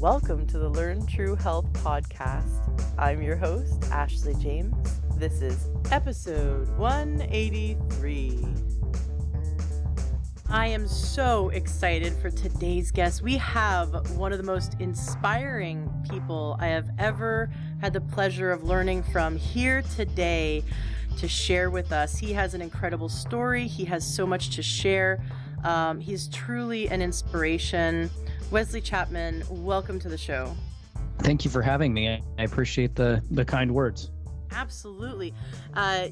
Welcome to the Learn True Health podcast. I'm your host, Ashley James. This is episode 183. I am so excited for today's guest. We have one of the most inspiring people I have ever had the pleasure of learning from here today to share with us. He has an incredible story. He has so much to share. He's truly an inspiration. Wesley Chapman, welcome to the show. Thank you for having me. I appreciate the kind words. Absolutely.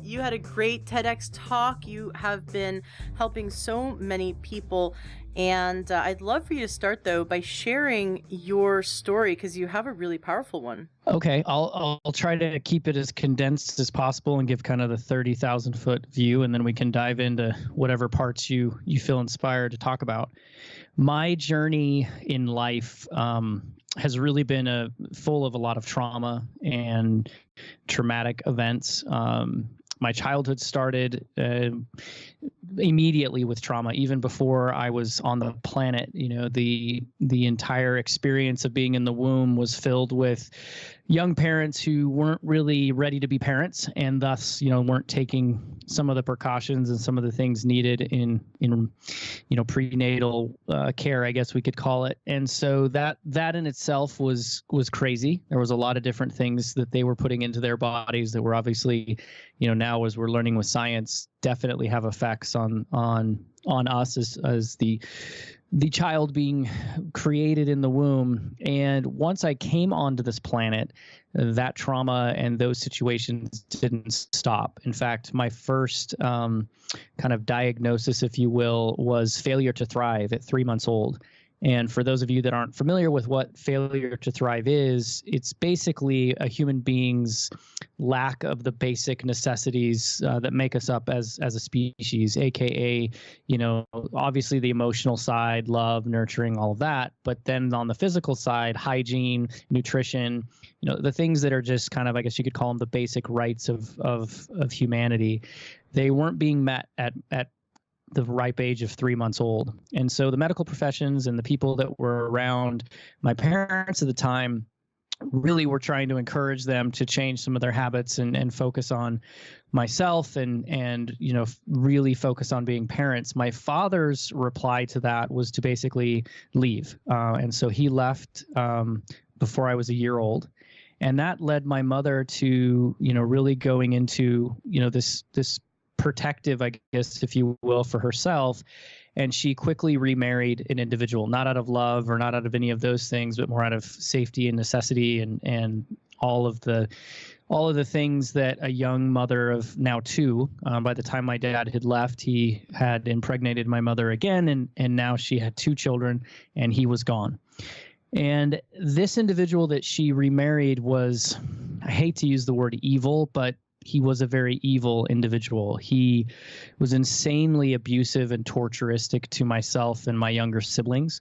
You had a great TEDx talk. You have been helping so many people. And I'd love for you to start, though, by sharing your story, because you have a really powerful one. Okay, I'll try to keep it as condensed as possible and give kind of the 30,000 foot view, and then we can dive into whatever parts you feel inspired to talk about. My journey in life has really been full of a lot of trauma and traumatic events. My childhood started immediately with trauma, even before I was on the planet. You know, the entire experience of being in the womb was filled with young parents who weren't really ready to be parents, and thus, weren't taking some of the precautions and some of the things needed in prenatal care, I guess we could call it. And so that in itself was crazy. There was a lot of different things that they were putting into their bodies that were obviously, now as we're learning with science, definitely have effects on us as the child being created in the womb. And once I came onto this planet, that trauma and those situations didn't stop. In fact, my first kind of diagnosis, if you will, was failure to thrive at 3 months old. And for those of you that aren't familiar with what failure to thrive is, it's basically a human being's lack of the basic necessities that make us up as a species, a.k.a., obviously the emotional side, love, nurturing, all of that. But then on the physical side, hygiene, nutrition, the things that are just kind of, I guess you could call them the basic rights of humanity, they weren't being met at the ripe age of 3 months old. And so the medical professions and the people that were around my parents at the time really were trying to encourage them to change some of their habits and focus on myself and really focus on being parents. My father's reply to that was to basically leave. And so he left before I was a year old. And that led my mother to, really going into, this protective, I guess, if you will, for herself. And she quickly remarried an individual, not out of love or not out of any of those things, but more out of safety and necessity and all of the things that a young mother of now two, by the time my dad had left, he had impregnated my mother again, and now she had two children and he was gone. And this individual that she remarried was, I hate to use the word evil, but he was a very evil individual. He was insanely abusive and torturistic to myself and my younger siblings.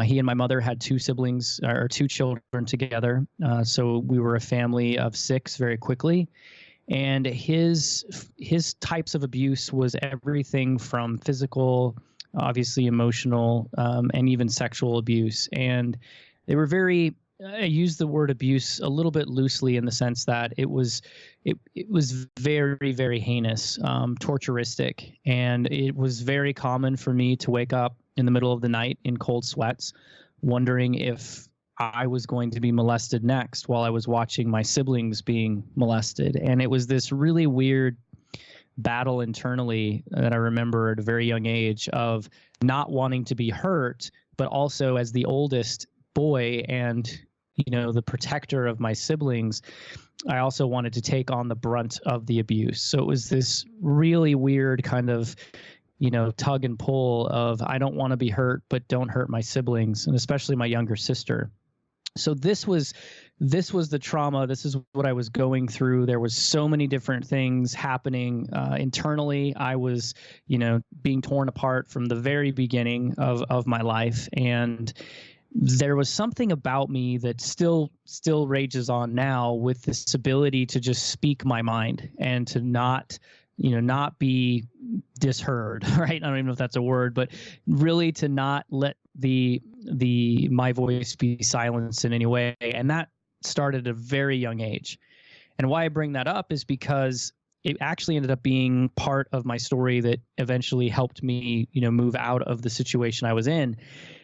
He and my mother had two siblings, or two children together. So we were a family of six very quickly. And his types of abuse was everything from physical, obviously emotional, and even sexual abuse. And they were I use the word abuse a little bit loosely in the sense that it was very, very heinous, torturistic. And it was very common for me to wake up in the middle of the night in cold sweats, wondering if I was going to be molested next while I was watching my siblings being molested. And it was this really weird battle internally that I remember at a very young age of not wanting to be hurt, but also as the oldest boy and the protector of my siblings, I also wanted to take on the brunt of the abuse. So it was this really weird kind of, tug and pull of I don't want to be hurt, but don't hurt my siblings, and especially my younger sister. So this was the trauma. This is what I was going through. There was so many different things happening internally. I was, being torn apart from the very beginning of my life. And there was something about me that still rages on now with this ability to just speak my mind and to not be disheard, right? I don't even know if that's a word, but really to not let the my voice be silenced in any way. And that started at a very young age. And why I bring that up is because it actually ended up being part of my story that eventually helped me, move out of the situation I was in.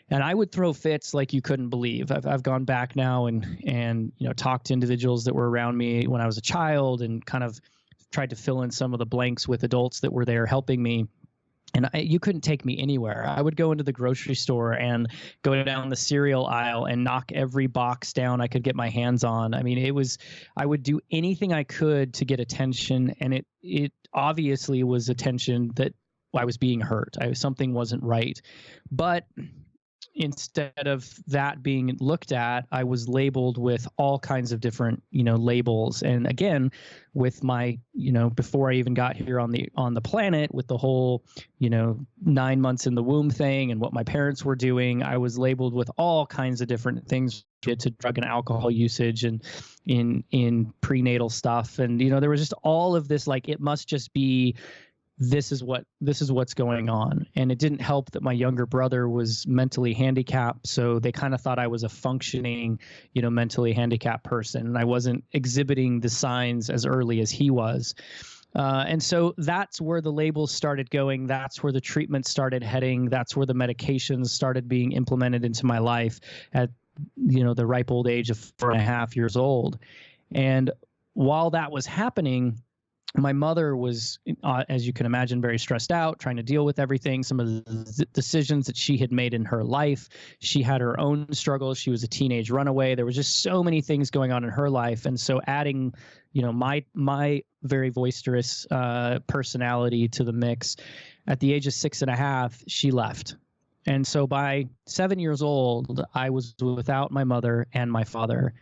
And I would throw fits like you couldn't believe. I've gone back now and talked to individuals that were around me when I was a child and kind of tried to fill in some of the blanks with adults that were there helping me. And you couldn't take me anywhere. I would go into the grocery store and go down the cereal aisle and knock every box down I could get my hands on. I mean, I would do anything I could to get attention. And it obviously was attention that I was being hurt. Something wasn't right. But instead of that being looked at, I was labeled with all kinds of different, labels. And again, with my, before I even got here on the planet, with the whole, 9 months in the womb thing and what my parents were doing, I was labeled with all kinds of different things related to drug and alcohol usage and in prenatal stuff. And, there was just all of this, like, it must just be, this is what's going on. And it didn't help that my younger brother was mentally handicapped. So they kind of thought I was a functioning, mentally handicapped person. And I wasn't exhibiting the signs as early as he was. And so that's where the labels started going. That's where the treatment started heading. That's where the medications started being implemented into my life at, the ripe old age of 4.5 years old. And while that was happening, my mother was, as you can imagine, very stressed out, trying to deal with everything, some of the decisions that she had made in her life. She had her own struggles. She was a teenage runaway. There was just so many things going on in her life. And so adding, my very boisterous personality to the mix, at the age of 6.5, she left. And so by 7 years old, I was without my mother and my father.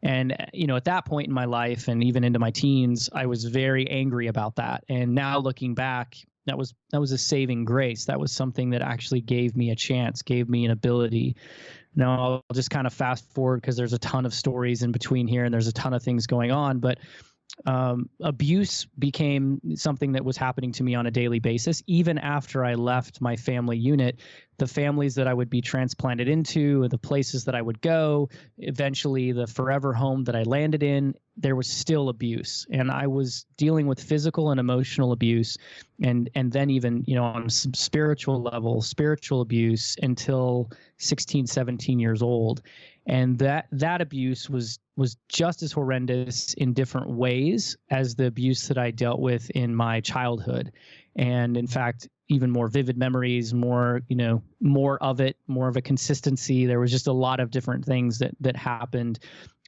And, at that point in my life and even into my teens, I was very angry about that. And now looking back, that was a saving grace. That was something that actually gave me a chance, gave me an ability. Now I'll just kind of fast forward because there's a ton of stories in between here and there's a ton of things going on. But abuse became something that was happening to me on a daily basis. Even after I left my family unit, the families that I would be transplanted into, the places that I would go, eventually the forever home that I landed in, there was still abuse. And I was dealing with physical and emotional abuse and then even, on some spiritual abuse until 16, 17 years old. And that abuse was just as horrendous in different ways as the abuse that I dealt with in my childhood. And in fact, even more vivid memories, more of it, more of a consistency. There was just a lot of different things that happened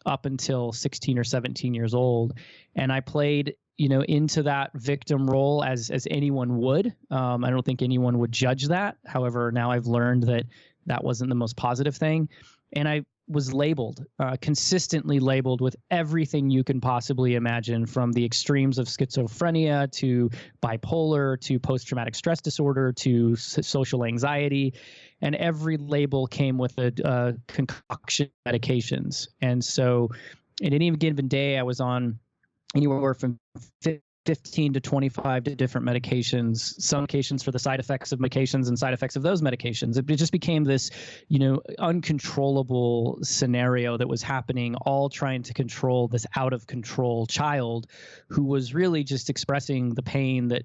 up until 16 or 17 years old. And I played, into that victim role as anyone would. I don't think anyone would judge that. However, now I've learned that wasn't the most positive thing. And I was labeled, consistently labeled with everything you can possibly imagine, from the extremes of schizophrenia to bipolar to post-traumatic stress disorder to social anxiety. And every label came with a concoction of medications. And so in any given day, I was on anywhere from 15 to 25 different medications, some medications for the side effects of medications and side effects of those medications. It just became this, uncontrollable scenario that was happening, all trying to control this out of control child who was really just expressing the pain that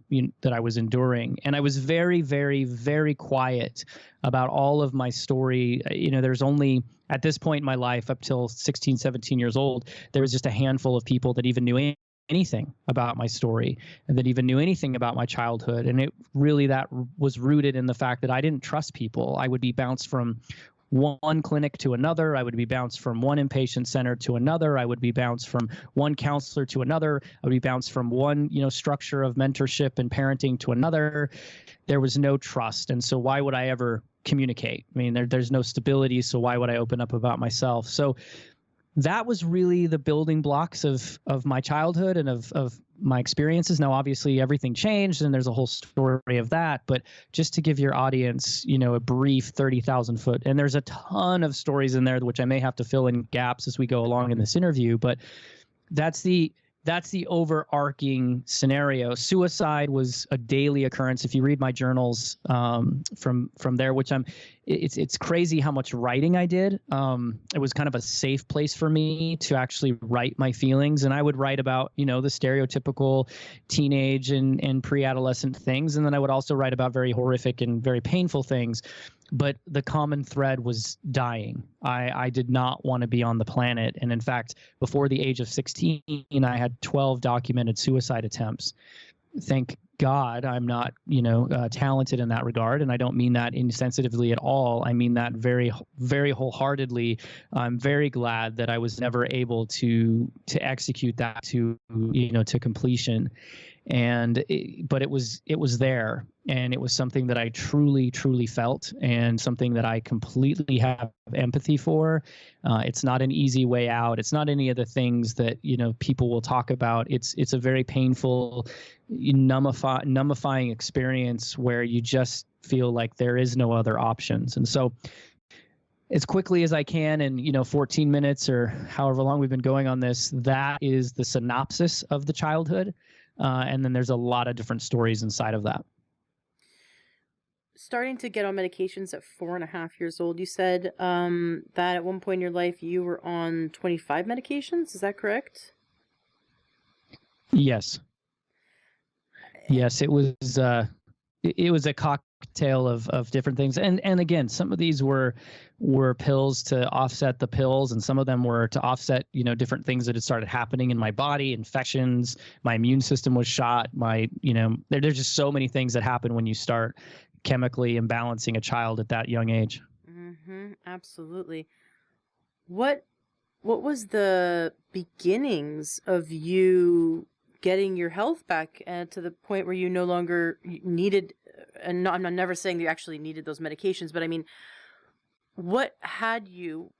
I was enduring. And I was very, very, very quiet about all of my story. There's only, at this point in my life, up till 16, 17 years old, there was just a handful of people that even knew anything about my story and that even knew anything about my childhood. And it really, that was rooted in the fact that I didn't trust people. I would be bounced from one clinic to another. I would be bounced from one inpatient center to another. I would be bounced from one counselor to another. I would be bounced from one, structure of mentorship and parenting to another. There was no trust. And so why would I ever communicate? I mean, there's no stability. So why would I open up about myself? So that was really the building blocks of my childhood and of my experiences. Now, obviously, everything changed, and there's a whole story of that. But just to give your audience, a brief 30,000 foot, and there's a ton of stories in there, which I may have to fill in gaps as we go along in this interview. But that's the overarching scenario. Suicide was a daily occurrence. If you read my journals from there, which it's crazy how much writing I did. It was kind of a safe place for me to actually write my feelings, and I would write about, the stereotypical teenage and pre-adolescent things, and then I would also write about very horrific and very painful things. But the common thread was dying. I did not want to be on the planet, and in fact, before the age of 16, I had 12 documented suicide attempts. Thank God I'm not, talented in that regard. And I don't mean that insensitively at all. I mean that very, very wholeheartedly. I'm very glad that I was never able to execute that to completion. But it was there, and it was something that I truly, truly felt, and something that I completely have empathy for. It's not an easy way out. It's not any of the things that, people will talk about. It's a very painful, numbifying experience where you just feel like there is no other options. And so as quickly as I can in 14 minutes or however long we've been going on this, that is the synopsis of the childhood. And then there's a lot of different stories inside of that. Starting to get on medications at 4.5 years old, you said that at one point in your life you were on 25 medications. Is that correct? Yes. Yes, it was a cocktail of different things. And again, some of these were pills to offset the pills, and some of them were to offset, different things that had started happening in my body, infections, my immune system was shot, there's just so many things that happen when you start chemically imbalancing a child at that young age. Mm-hmm, absolutely. What was the beginnings of you getting your health back to the point where you no longer needed, and I'm never saying that you actually needed those medications, but I mean, what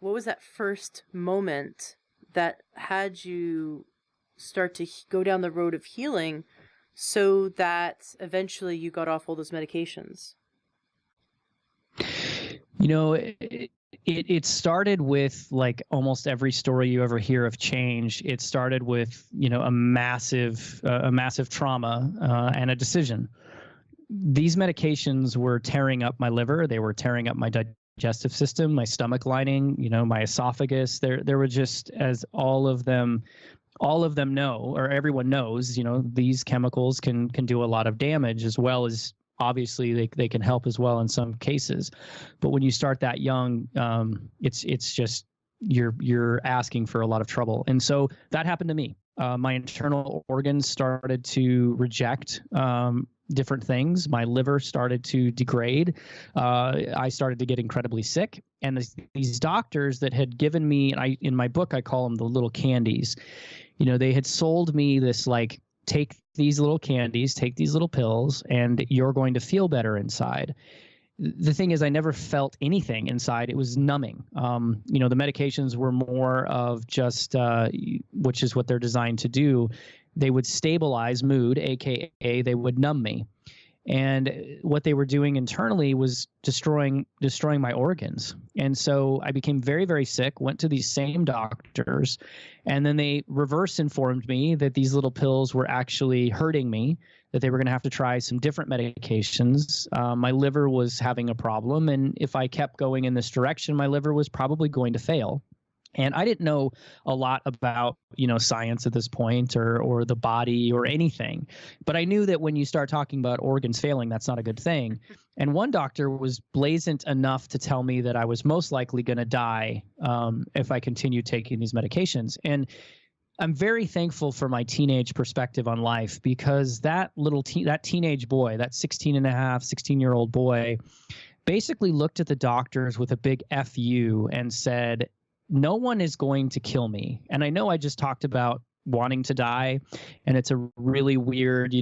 was that first moment that had you start to go down the road of healing so that eventually you got off all those medications? It started with, like almost every story you ever hear of change. It started with, a massive trauma and a decision. These medications were tearing up my liver. They were tearing up my digestive system, my stomach lining, my esophagus. There were just, as all of them know, or everyone knows, these chemicals can do a lot of damage, as well as obviously they can help as well in some cases. But when you start that young, it's just you're asking for a lot of trouble. And so that happened to me. My internal organs started to reject different things. My liver started to degrade. I started to get incredibly sick. And these doctors that had given me, in my book, I call them the little candies. They had sold me this, like, take these little candies, take these little pills, and you're going to feel better inside. The thing is, I never felt anything inside. It was numbing. The medications were more of just, which is what they're designed to do. They would stabilize mood, a.k.a. they would numb me. And what they were doing internally was destroying my organs. And so I became very, very sick, went to these same doctors, and then they reverse informed me that these little pills were actually hurting me, that they were going to have to try some different medications. My liver was having a problem, and if I kept going in this direction, my liver was probably going to fail. And I didn't know a lot about, science at this point, or the body or anything. But I knew that when you start talking about organs failing, that's not a good thing. And one doctor was blazant enough to tell me that I was most likely going to die if I continued taking these medications. And I'm very thankful for my teenage perspective on life, because that teenage boy, that 16-year-old boy, basically looked at the doctors with a big F you and said, no one is going to kill me. And I know I just talked about wanting to die, and it's a really weird,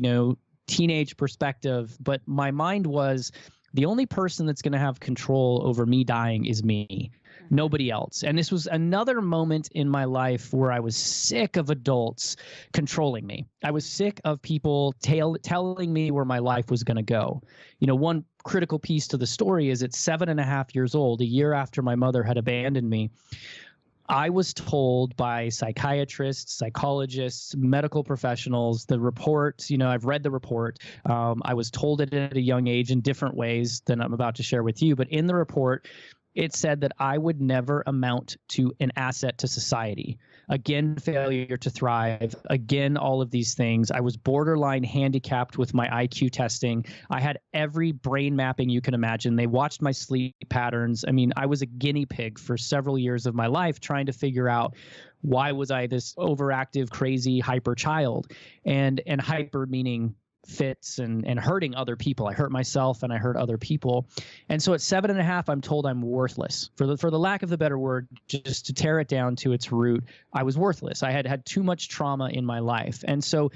teenage perspective, but my mind was, the only person that's going to have control over me dying is me, nobody else. And this was another moment in my life where I was sick of adults controlling me. I was sick of people telling me where my life was going to go. One critical piece to the story is, at 7.5 years old, a year after my mother had abandoned me, I was told by psychiatrists, psychologists, medical professionals, the report, I've read the report. I was told it at a young age in different ways than I'm about to share with you. But in the report, it said that I would never amount to an asset to society. Again, failure to thrive. Again, all of these things. I was borderline handicapped with my IQ testing. I had every brain mapping you can imagine. They watched my sleep patterns. I mean, I was a guinea pig for several years of my life trying to figure out why was I this overactive, crazy, hyper child, and hyper meaning fits and hurting other people. I hurt myself and I hurt other people. And so at 7.5, I'm told I'm worthless. For the lack of the better word, just to tear it down to its root, I was worthless. I had had too much trauma in my life. And so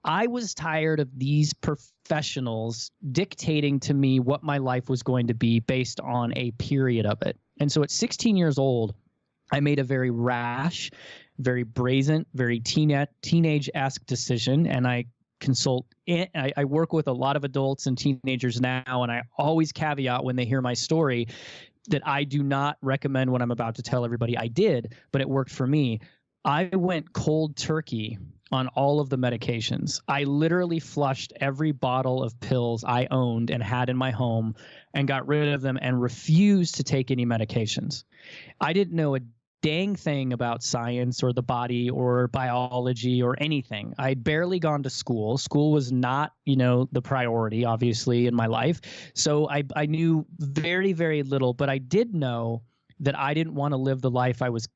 I was tired of these professionals dictating to me what my life was going to be based on a period of it. And so at 16 years old, I made a very rash, very brazen, very teenage-esque decision, and I work with a lot of adults and teenagers now, and I always caveat when they hear my story that I do not recommend what I'm about to tell everybody I did, but it worked for me. I went cold turkey on all of the medications. I literally flushed every bottle of pills I owned and had in my home and got rid of them and refused to take any medications. I didn't know a dang thing about science or the body or biology or anything. I'd barely gone to school. School was not, the priority, obviously, in my life. So I knew very, very little, but I did know that I didn't want to live the life I was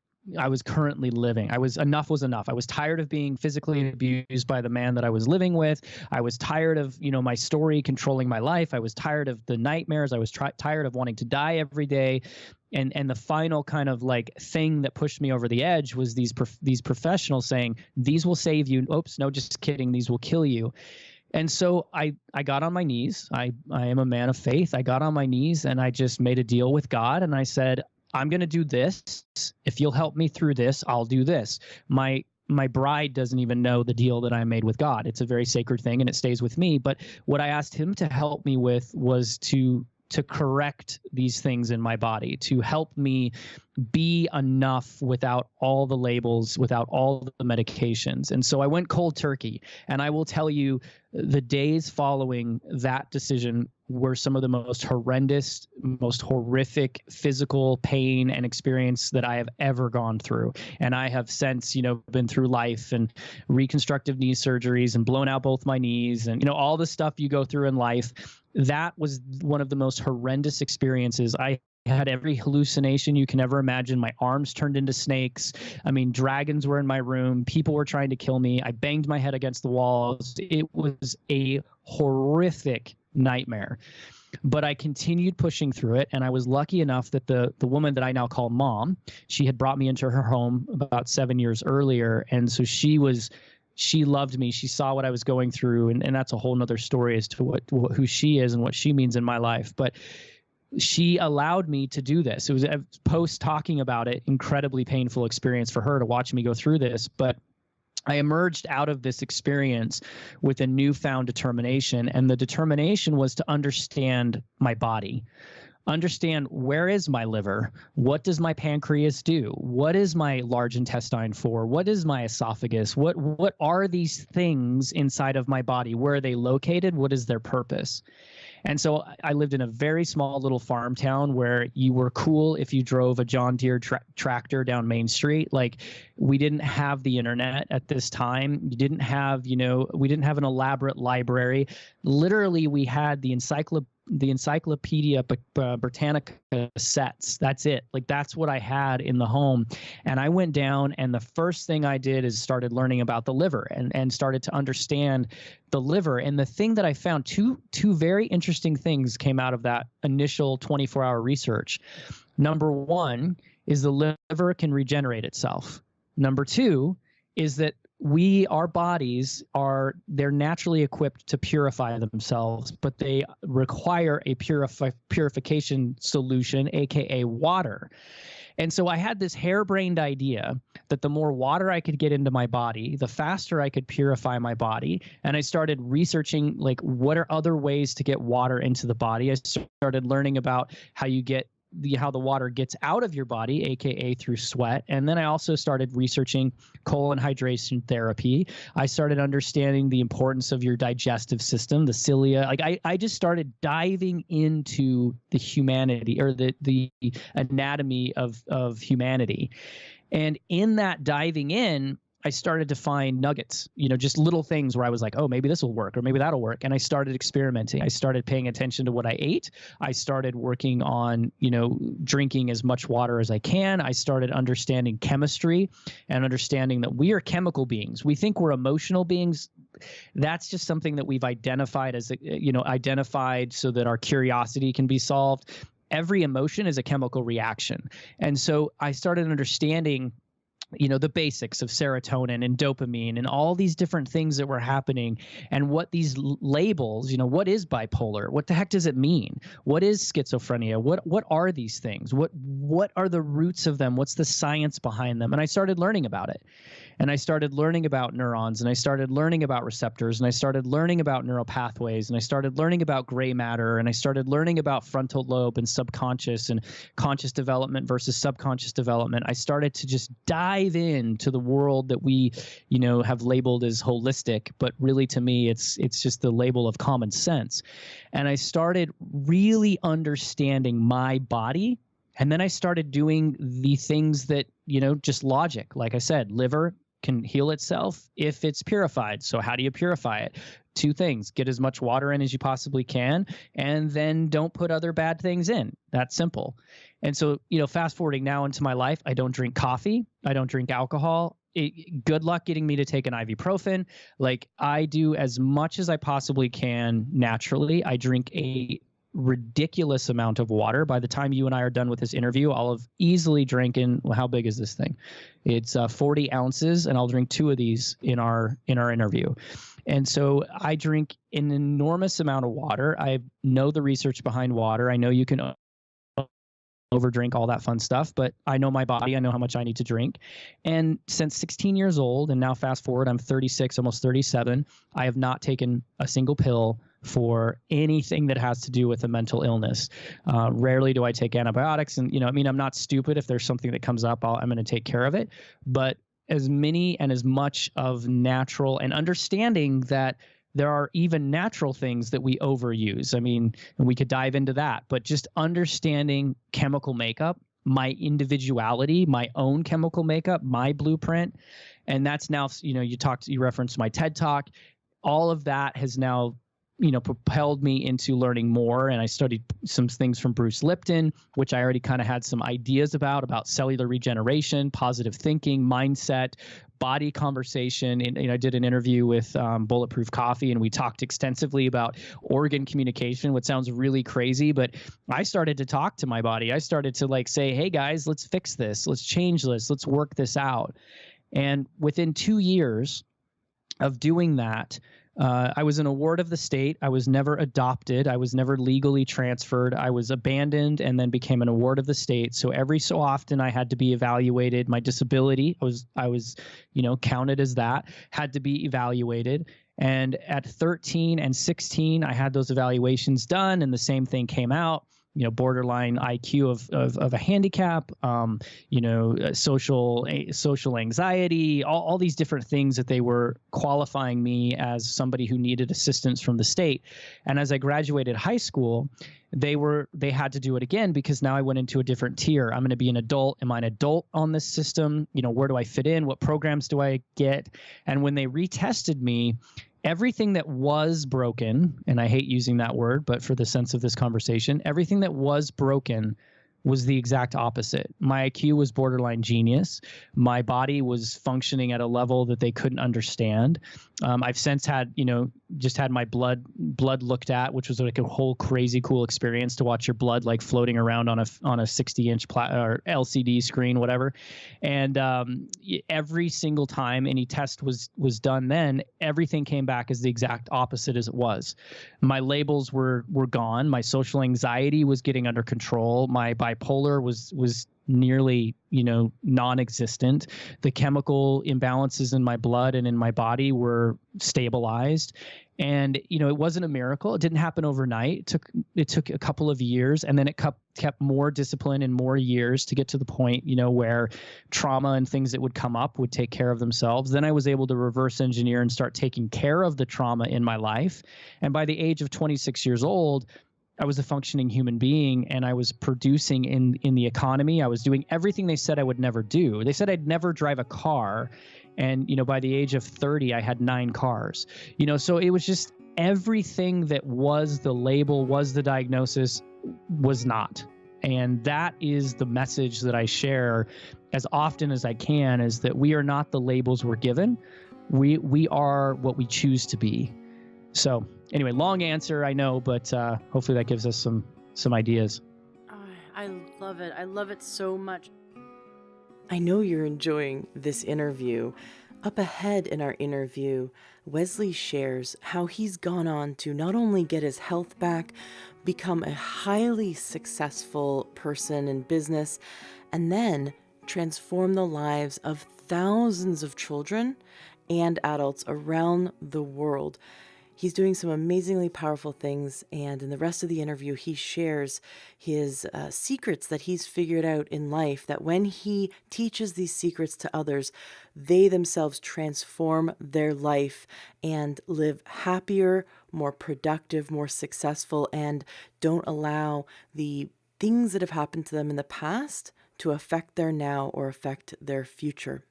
currently living. Enough was enough. I was tired of being physically abused by the man that I was living with. I was tired of, my story controlling my life. I was tired of the nightmares. I was tired of wanting to die every day. And the final kind of like thing that pushed me over the edge was these professionals saying, these will save you. Oops, no, just kidding. These will kill you. And so I got on my knees. I am a man of faith. I got on my knees and I just made a deal with God. And I said, I'm going to do this. If you'll help me through this, I'll do this. My bride doesn't even know the deal that I made with God. It's a very sacred thing and it stays with me. But what I asked him to help me with was to correct these things in my body, to help me be enough without all the labels, without all the medications. And so I went cold turkey. And I will tell you, the days following that decision were some of the most horrendous, most horrific physical pain and experience that I have ever gone through. And I have since, been through life and reconstructive knee surgeries and blown out both my knees and, all the stuff you go through in life. That was one of the most horrendous experiences. I had every hallucination you can ever imagine. My arms turned into snakes. I mean, dragons were in my room. People were trying to kill me. I banged my head against the walls. It was a horrific nightmare. But I continued pushing through it, and I was lucky enough that the woman that I now call Mom, she had brought me into her home about 7 years earlier, and so she loved me. She saw what I was going through, and that's a whole nother story as to who she is and what she means in my life. But she allowed me to do this. It was post talking about it, incredibly painful experience for her to watch me go through this, but I emerged out of this experience with a newfound determination, and the determination was to understand my body. Understand, where is my liver? What does my pancreas do? What is my large intestine for? What is my esophagus? What are these things inside of my body? Where are they located? What is their purpose? And so I lived in a very small little farm town where you were cool if you drove a John Deere tractor down Main Street. Like, we didn't have the internet at this time. We didn't have an elaborate library. Literally, we had the Encyclopedia Britannica sets. That's it. Like, that's what I had in the home. And I went down, and the first thing I did is started learning about the liver and started to understand the liver. And the thing that I found, two very interesting things came out of that initial 24-hour research. Number one is the liver can regenerate itself. Number two is that our bodies they're naturally equipped to purify themselves, but they require a purification solution, aka water. And so I had this harebrained idea that the more water I could get into my body, the faster I could purify my body. And I started researching, like, what are other ways to get water into the body. I started learning about how you get how the water gets out of your body, aka through sweat. And then I also started researching colon hydration therapy. I started understanding the importance of your digestive system, the cilia. Like I just started diving into the humanity, or the anatomy of humanity. And in that diving in, I started to find nuggets, just little things where I was like, oh, maybe this will work, or maybe that'll work. And I started experimenting. I started paying attention to what I ate. I started working on, drinking as much water as I can. I started understanding chemistry and understanding that we are chemical beings. We think we're emotional beings. That's just something that we've identified as, identified so that our curiosity can be solved. Every emotion is a chemical reaction. And so I started understanding the basics of serotonin and dopamine and all these different things that were happening, and what these labels, what is bipolar? What the heck does it mean? What is schizophrenia? What are these things? What are the roots of them? What's the science behind them? And I started learning about it. And I started learning about neurons, and I started learning about receptors, and I started learning about neural pathways, and I started learning about gray matter, and I started learning about frontal lobe and subconscious and conscious development versus subconscious development. I started to just dive into the world that we, have labeled as holistic, but really to me, it's just the label of common sense. And I started really understanding my body. And then I started doing the things that, just logic. Like I said, liver can heal itself if it's purified. So how do you purify it? Two things: get as much water in as you possibly can, and then don't put other bad things in. That's simple. And so, fast forwarding now into my life, I don't drink coffee. I don't drink alcohol. Good luck getting me to take an ibuprofen. Like, I do as much as I possibly can naturally. I drink a ridiculous amount of water. By the time you and I are done with this interview, I'll have easily drinking, well, how big is this thing? It's 40 ounces, and I'll drink 2 of these in our interview. And so I drink an enormous amount of water. I know the research behind water. I know you can overdrink, all that fun stuff, but I know my body. I know how much I need to drink. And since 16 years old, and now fast forward, I'm 36, almost 37, I have not taken a single pill for anything that has to do with a mental illness. Rarely do I take antibiotics. And, I'm not stupid. If there's something that comes up, I'm going to take care of it. But as many and as much of natural, and understanding that there are even natural things that we overuse. I mean, and we could dive into that, but just understanding chemical makeup, my individuality, my own chemical makeup, my blueprint. And that's now, you referenced my TED Talk. All of that has now propelled me into learning more. And I studied some things from Bruce Lipton, which I already kind of had some ideas about cellular regeneration, positive thinking, mindset, body conversation. And I did an interview with Bulletproof Coffee, and we talked extensively about organ communication, which sounds really crazy, but I started to talk to my body. I started to say, hey guys, let's fix this. Let's change this. Let's work this out. And within 2 years of doing that, I was an award of the state. I was never adopted. I was never legally transferred. I was abandoned and then became an award of the state. So every so often I had to be evaluated. My disability, I was counted as that, had to be evaluated. And at 13 and 16, I had those evaluations done, and the same thing came out. Borderline IQ of a handicap, social anxiety, all these different things that they were qualifying me as somebody who needed assistance from the state. And as I graduated high school, they had to do it again, because now I went into a different tier. I'm going to be an adult. Am I an adult on this system? Where do I fit in? What programs do I get? And when they retested me, everything that was broken, and I hate using that word, but for the sense of this conversation, everything that was broken was the exact opposite. My IQ was borderline genius. My body was functioning at a level that they couldn't understand. I've since had, just had my blood looked at, which was like a whole crazy cool experience to watch your blood floating around on a 60-inch or LCD screen, whatever. And every single time any test was done, then everything came back as the exact opposite as it was. My labels were gone. My social anxiety was getting under control. My bipolar was nearly, non-existent. The chemical imbalances in my blood and in my body were stabilized. And, it wasn't a miracle. It didn't happen overnight. It took a couple of years, and then it kept more discipline and more years to get to the point, where trauma and things that would come up would take care of themselves. Then I was able to reverse engineer and start taking care of the trauma in my life. And by the age of 26 years old, I was a functioning human being, and I was producing in the economy. I was doing everything they said I would never do. They said I'd never drive a car. And, by the age of 30, I had 9 cars, so it was just everything that was the label, was the diagnosis, was not. And that is the message that I share as often as I can, is that we are not the labels we're given. We are what we choose to be. So anyway, long answer, I know, but hopefully that gives us some ideas. I love it. I love it so much. I know you're enjoying this interview. Up ahead in our interview, Wesley shares how he's gone on to not only get his health back, become a highly successful person in business, and then transform the lives of thousands of children and adults around the world. He's doing some amazingly powerful things, and in the rest of the interview, he shares his secrets that he's figured out in life, that when he teaches these secrets to others, they themselves transform their life and live happier, more productive, more successful, and don't allow the things that have happened to them in the past to affect their now or affect their future.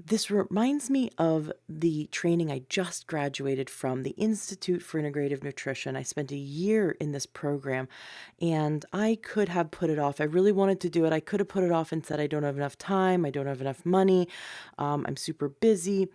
This reminds me of the training I just graduated from, the Institute for Integrative Nutrition. I spent a year in this program, and I could have put it off. I really wanted to do it. I could have put it off and said, I don't have enough time. I don't have enough money. I'm super busy.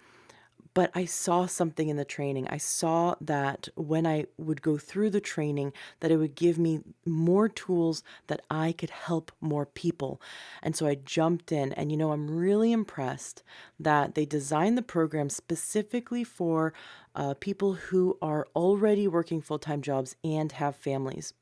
But I saw something in the training. I saw that when I would go through the training, that it would give me more tools that I could help more people. And so I jumped in, and I'm really impressed that they designed the program specifically for people who are already working full-time jobs and have families.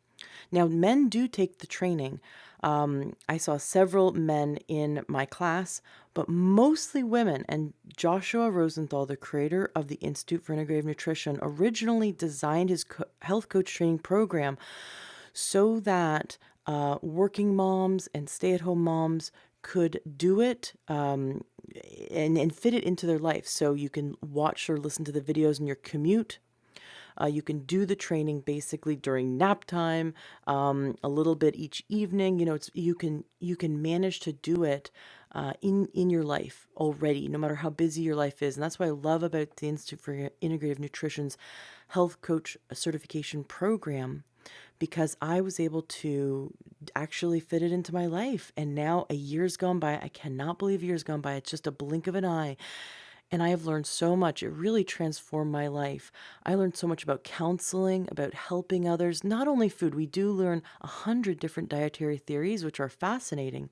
Now, men do take the training. I saw several men in my class, but mostly women. And Joshua Rosenthal, the creator of the Institute for Integrative Nutrition, originally designed his health coach training program so that working moms and stay-at-home moms could do it and fit it into their life. So you can watch or listen to the videos in your commute. You can do the training basically during nap time, a little bit each evening. You can manage to do it in your life already, no matter how busy your life is. And that's what I love about the Institute for Integrative Nutrition's Health Coach Certification Program, because I was able to actually fit it into my life. And now a year's gone by. I cannot believe a year's gone by. It's just a blink of an eye. And I have learned so much. It really transformed my life. I learned so much about counseling, about helping others, not only food. We do learn 100 different dietary theories, which are fascinating,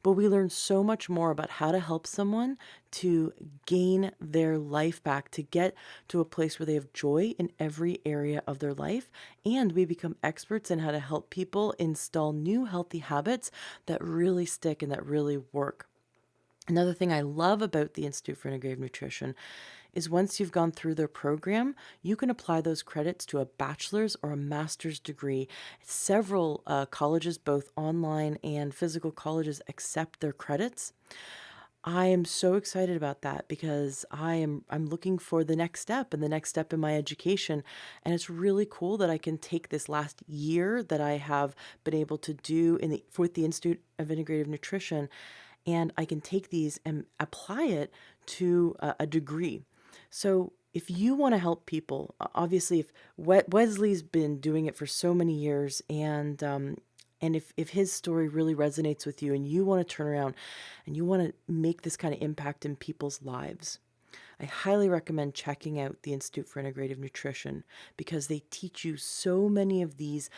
but we learn so much more about how to help someone to gain their life back, to get to a place where they have joy in every area of their life. And we become experts in how to help people install new healthy habits that really stick and that really work. Another thing I love about the Institute for Integrative Nutrition is once you've gone through their program, you can apply those credits to a bachelor's or a master's degree. Several colleges, both online and physical colleges, accept their credits. I am so excited about that because I'm looking for the next step in my education. And it's really cool that I can take this last year that I have been able to do with the Institute of Integrative Nutrition, and I can take these and apply it to a degree. So if you want to help people, obviously, if Wesley's been doing it for so many years, and if his story really resonates with you, and you want to turn around and you want to make this kind of impact in people's lives, I highly recommend checking out the Institute for Integrative Nutrition, because they teach you so many of these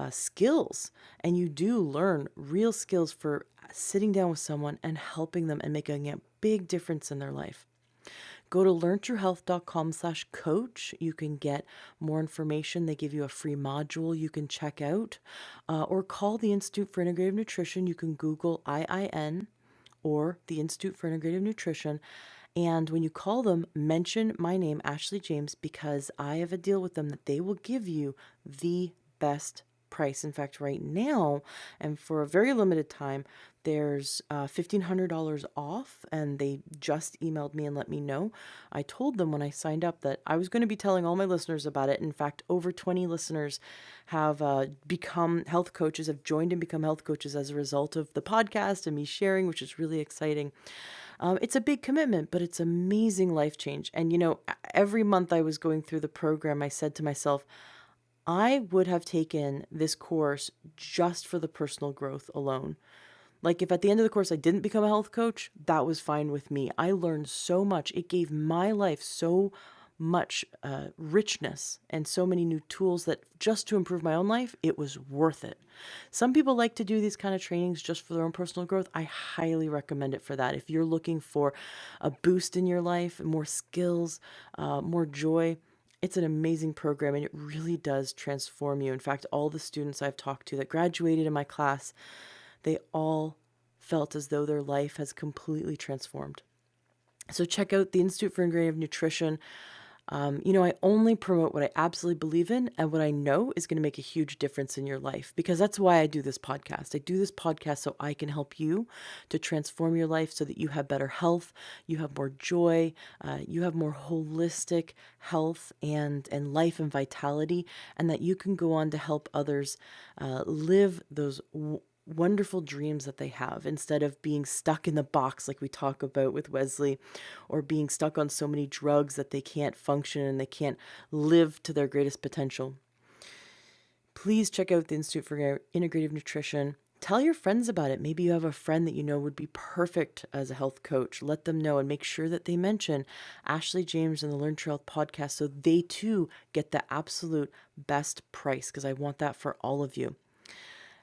skills, and you do learn real skills for sitting down with someone and helping them and making a big difference in their life. Go to learntruehealth.com/coach. You can get more information. They give you a free module you can check out, or call the Institute for Integrative Nutrition. You can Google IIN or the Institute for Integrative Nutrition. And when you call them, mention my name, Ashley James, because I have a deal with them that they will give you the best price. In fact, right now, and for a very limited time, there's $1,500 off, and they just emailed me and let me know. I told them when I signed up that I was going to be telling all my listeners about it. In fact, over 20 listeners have become health coaches, have joined and become health coaches as a result of the podcast and me sharing, which is really exciting. It's a big commitment, but it's amazing life change. And, every month I was going through the program, I said to myself, I would have taken this course just for the personal growth alone. Like if at the end of the course I didn't become a health coach, that was fine with me. I learned so much. It gave my life so much richness and so many new tools that just to improve my own life, it was worth it. Some people like to do these kind of trainings just for their own personal growth. I highly recommend it for that. If you're looking for a boost in your life, more skills, more joy, it's an amazing program, and it really does transform you. In fact, all the students I've talked to that graduated in my class, they all felt as though their life has completely transformed. So check out the Institute for Integrative Nutrition. I only promote what I absolutely believe in and what I know is going to make a huge difference in your life, because that's why I do this podcast. I do this podcast so I can help you to transform your life so that you have better health, you have more joy, you have more holistic health and life and vitality, and that you can go on to help others live those wonderful dreams that they have, instead of being stuck in the box like we talk about with Wesley, or being stuck on so many drugs that they can't function and they can't live to their greatest potential. Please check out the Institute for Integrative Nutrition. Tell your friends about it. Maybe you have a friend that you know would be perfect as a health coach. Let them know and make sure that they mention Ashley James and the Learn True Health podcast so they too get the absolute best price, because I want that for all of you.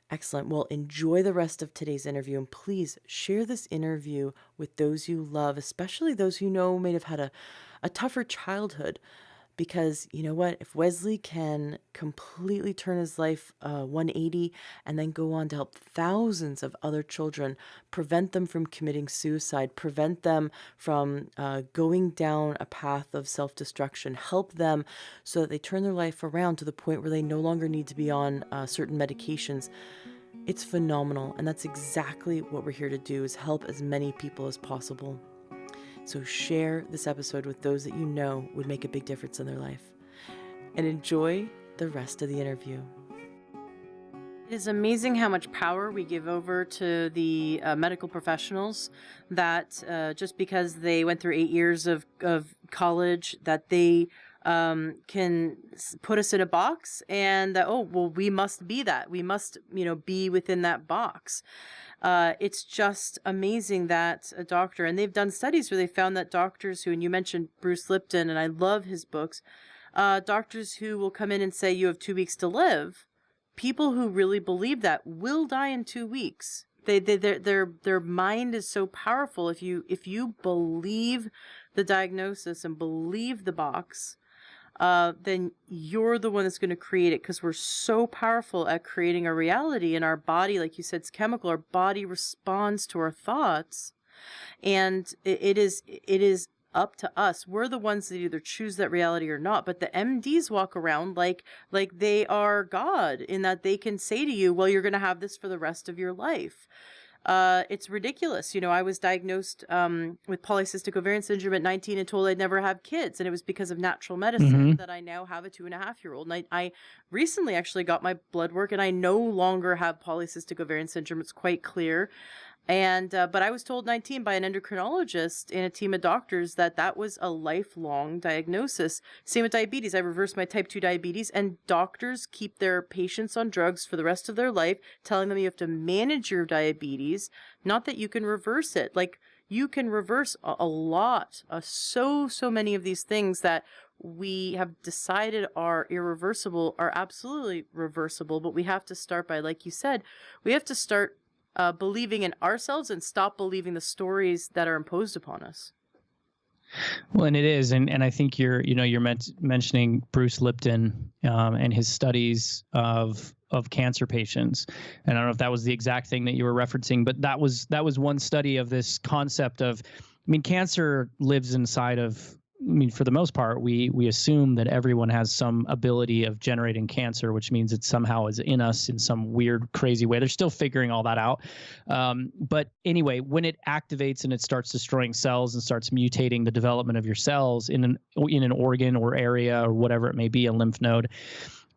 Excellent. Well, enjoy the rest of today's interview, and please share this interview with those you love, especially those who know may have had a tougher childhood. Because you know what? If Wesley can completely turn his life 180 and then go on to help thousands of other children, prevent them from committing suicide, prevent them from going down a path of self-destruction, help them so that they turn their life around to the point where they no longer need to be on certain medications, it's phenomenal. And that's exactly what we're here to do, is help as many people as possible. So share this episode with those that you know would make a big difference in their life. And enjoy the rest of the interview. It is amazing how much power we give over to the medical professionals, that just because they went through 8 years of college, that they can put us in a box, and that, we must be that. We must, be within that box. It's just amazing that a doctor, and they've done studies where they found that doctors who, and you mentioned Bruce Lipton, and I love his books, doctors who will come in and say, you have 2 weeks to live. People who really believe that will die in 2 weeks. Their mind is so powerful. If you believe the diagnosis and believe the box, then you're the one that's going to create it, because we're so powerful at creating a reality in our body. Like you said, it's chemical. Our body responds to our thoughts, and it is up to us. We're the ones that either choose that reality or not. But the MDs walk around like they are God, in that they can say to you, well, you're going to have this for the rest of your life. It's ridiculous. I was diagnosed with polycystic ovarian syndrome at 19 and told I'd never have kids. And it was because of natural medicine that I now have a 2.5-year-old. And I recently actually got my blood work, and I no longer have polycystic ovarian syndrome. It's quite clear. And but I was told 19 by an endocrinologist and a team of doctors that was a lifelong diagnosis. Same with diabetes. I reversed my type 2 diabetes, and doctors keep their patients on drugs for the rest of their life, telling them you have to manage your diabetes, not that you can reverse it. Like, you can reverse a lot, so many of these things that we have decided are irreversible are absolutely reversible. But we have to start by, like you said, we have to start believing in ourselves and stop believing the stories that are imposed upon us. Well, and it is, and I think you're mentioning Bruce Lipton and his studies of cancer patients, and I don't know if that was the exact thing that you were referencing, but that was one study of this concept of, I mean, cancer lives inside of. I mean, for the most part, we assume that everyone has some ability of generating cancer, which means it somehow is in us in some weird, crazy way. They're still figuring all that out. But anyway, when it activates and it starts destroying cells and starts mutating the development of your cells in an organ or area or whatever it may be, a lymph node,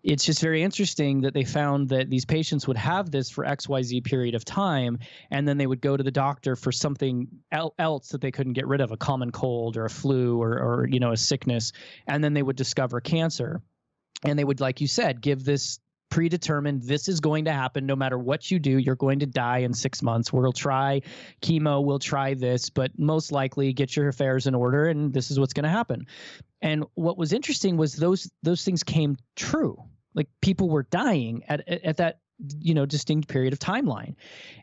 it's just very interesting that they found that these patients would have this for XYZ period of time, and then they would go to the doctor for something else that they couldn't get rid of, a common cold or a flu or a sickness, and then they would discover cancer. And they would, like you said, give this predetermined, this is going to happen no matter what you do, you're going to die in 6 months. We'll try chemo, we'll try this, but most likely get your affairs in order, and this is what's going to happen. And what was interesting was those things came true. Like, people were dying at that distinct period of timeline,